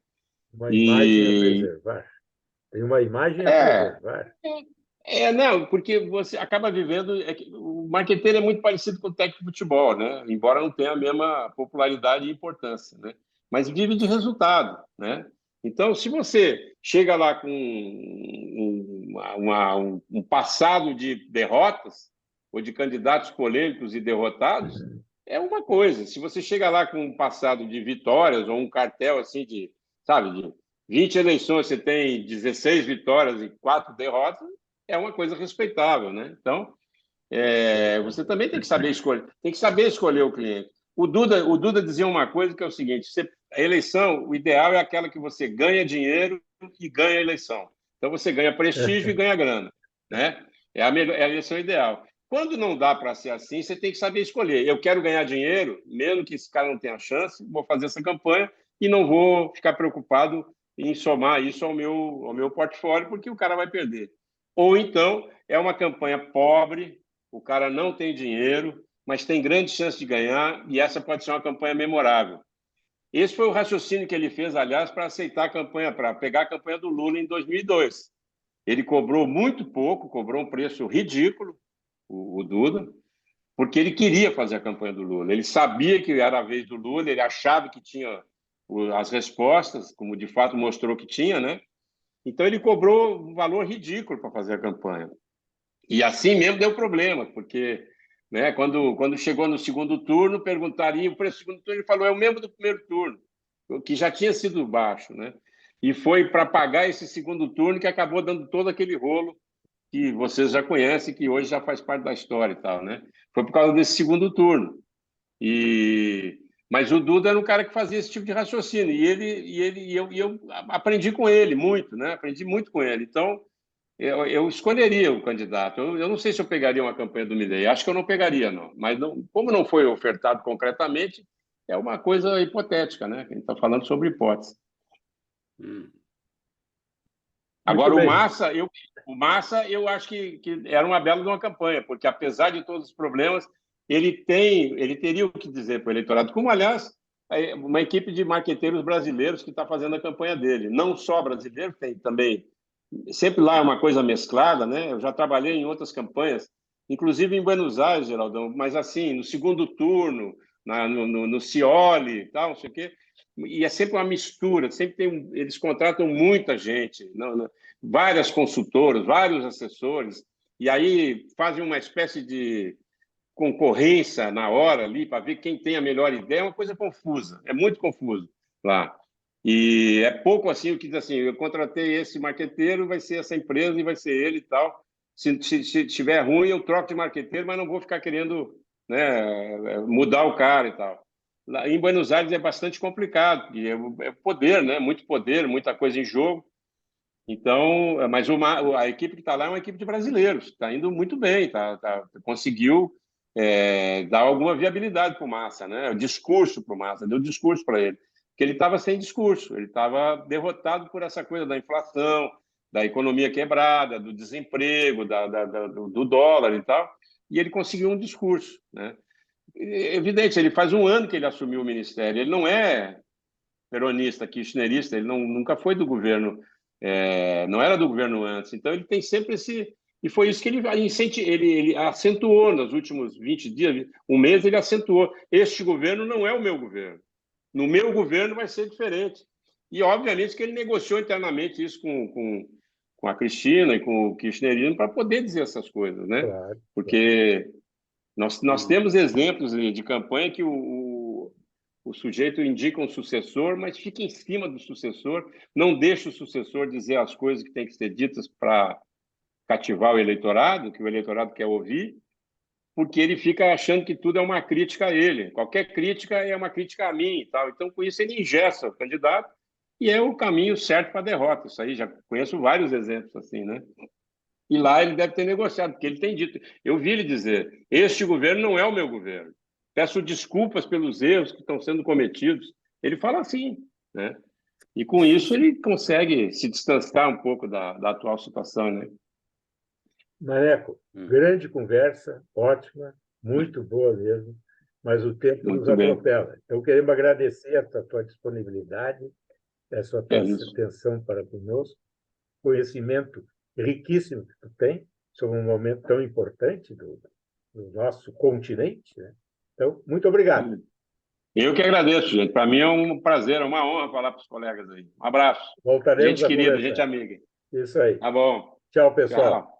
Uma imagem a E preservar. Tem uma imagem a é, preservar. não, porque você acaba vivendo. O marqueteiro é muito parecido com o técnico de futebol, né? Embora não tenha a mesma popularidade e importância, né? Mas vive de resultado, né? Então, se você chega lá com um passado de derrotas ou de candidatos polêmicos e derrotados, é uma coisa. Se você chega lá com um passado de vitórias ou um cartel assim de, sabe, de 20 eleições, você tem 16 vitórias e 4 derrotas, é uma coisa respeitável, né? Então, você também tem que saber escolher o cliente. O Duda dizia uma coisa que é o seguinte: a eleição, o ideal é aquela que você ganha dinheiro e ganha a eleição. Então você ganha prestígio e ganha grana, né? É a eleição ideal. Quando não dá para ser assim, você tem que saber escolher. Eu quero ganhar dinheiro, mesmo que esse cara não tenha chance, vou fazer essa campanha e não vou ficar preocupado em somar isso ao meu portfólio, porque o cara vai perder. Ou então é uma campanha pobre, o cara não tem dinheiro, mas tem grande chance de ganhar, e essa pode ser uma campanha memorável. Esse foi o raciocínio que ele fez, aliás, para aceitar a campanha, para pegar a campanha do Lula em 2002. Ele cobrou muito pouco, cobrou um preço ridículo, o Duda, porque ele queria fazer a campanha do Lula. Ele sabia que era a vez do Lula, ele achava que tinha as respostas, como de fato mostrou que tinha, né? Então ele cobrou um valor ridículo para fazer a campanha. E assim mesmo deu problema, porque, né, quando chegou no segundo turno, perguntaria o preço do segundo turno, ele falou, é o mesmo do primeiro turno, que já tinha sido baixo, né? E foi para pagar esse segundo turno que acabou dando todo aquele rolo que vocês já conhecem, que hoje já faz parte da história e tal, né? Foi por causa desse segundo turno. Mas o Duda era um cara que fazia esse tipo de raciocínio, e eu aprendi com ele muito, né? Aprendi muito com ele. Então, eu escolheria o candidato. Eu não sei se eu pegaria uma campanha do Milei. Acho que eu não pegaria, não. Mas não, como não foi ofertado concretamente, é uma coisa hipotética, né? A gente está falando sobre hipótese. Muito Agora, bem. o Massa, eu acho que era uma bela de uma campanha, porque apesar de todos os problemas, ele teria o que dizer para o eleitorado. Como, aliás, uma equipe de marqueteiros brasileiros que está fazendo a campanha dele. Não só brasileiro, tem também. Sempre lá é uma coisa mesclada, né? Eu já trabalhei em outras campanhas, inclusive em Buenos Aires, Geraldão, mas assim, no segundo turno, no Scioli e tal, não sei o quê. E é sempre uma mistura, eles contratam muita gente, várias consultoras, vários assessores, e aí fazem uma espécie de concorrência na hora ali para ver quem tem a melhor ideia. É uma coisa confusa, é muito confuso lá. E é pouco assim o que diz assim, eu contratei esse marqueteiro, vai ser essa empresa e vai ser ele e tal. Se tiver ruim, eu troco de marqueteiro, mas não vou ficar querendo, né, mudar o cara e tal. Lá em Buenos Aires é bastante complicado, porque é poder, né? Muito poder, muita coisa em jogo. Então, mas a equipe que está lá é uma equipe de brasileiros, está indo muito bem, conseguiu dar alguma viabilidade para o Massa, né? O discurso para o Massa, deu discurso para ele, porque ele estava sem discurso, ele estava derrotado por essa coisa da inflação, da economia quebrada, do desemprego, do dólar e tal, e ele conseguiu um discurso, né? É evidente, ele faz um ano que ele assumiu o ministério, ele não é peronista, kirchnerista, ele nunca foi do governo, não era do governo antes. Então, ele tem sempre esse... E foi isso que ele acentuou nos últimos 20 dias, um mês ele acentuou. Este governo não é o meu governo. No meu governo vai ser diferente. E, obviamente, que ele negociou internamente isso com a Cristina e com o kirchnerismo para poder dizer essas coisas, né? Claro. Porque nós temos exemplos de campanha que o sujeito indica um sucessor, mas fica em cima do sucessor, não deixa o sucessor dizer as coisas que têm que ser ditas para cativar o eleitorado, que o eleitorado quer ouvir, porque ele fica achando que tudo é uma crítica a ele. Qualquer crítica é uma crítica a mim e tal. Então, com isso, ele engessa o candidato e é o caminho certo para a derrota. Isso aí, já conheço vários exemplos assim, né? E lá ele deve ter negociado, porque ele tem dito... Eu vi ele dizer, este governo não é o meu governo. Peço desculpas pelos erros que estão sendo cometidos. Ele fala assim, né? E com isso ele consegue se distanciar um pouco da atual situação, né? Maneco, grande conversa, ótima, muito boa mesmo, mas o tempo nos Muito bem. atropela. Então, queremos agradecer essa tua disponibilidade, a sua isso. atenção para conosco, conhecimento riquíssimo que tu tem sobre um momento tão importante do nosso continente, né? Então, muito obrigado. Eu que agradeço, gente. Para mim é um prazer, é uma honra falar para os colegas aí. Um abraço. Voltaremos Gente a querida, conversar. gente amiga. Isso aí. Tá bom. Tchau, pessoal. Tchau.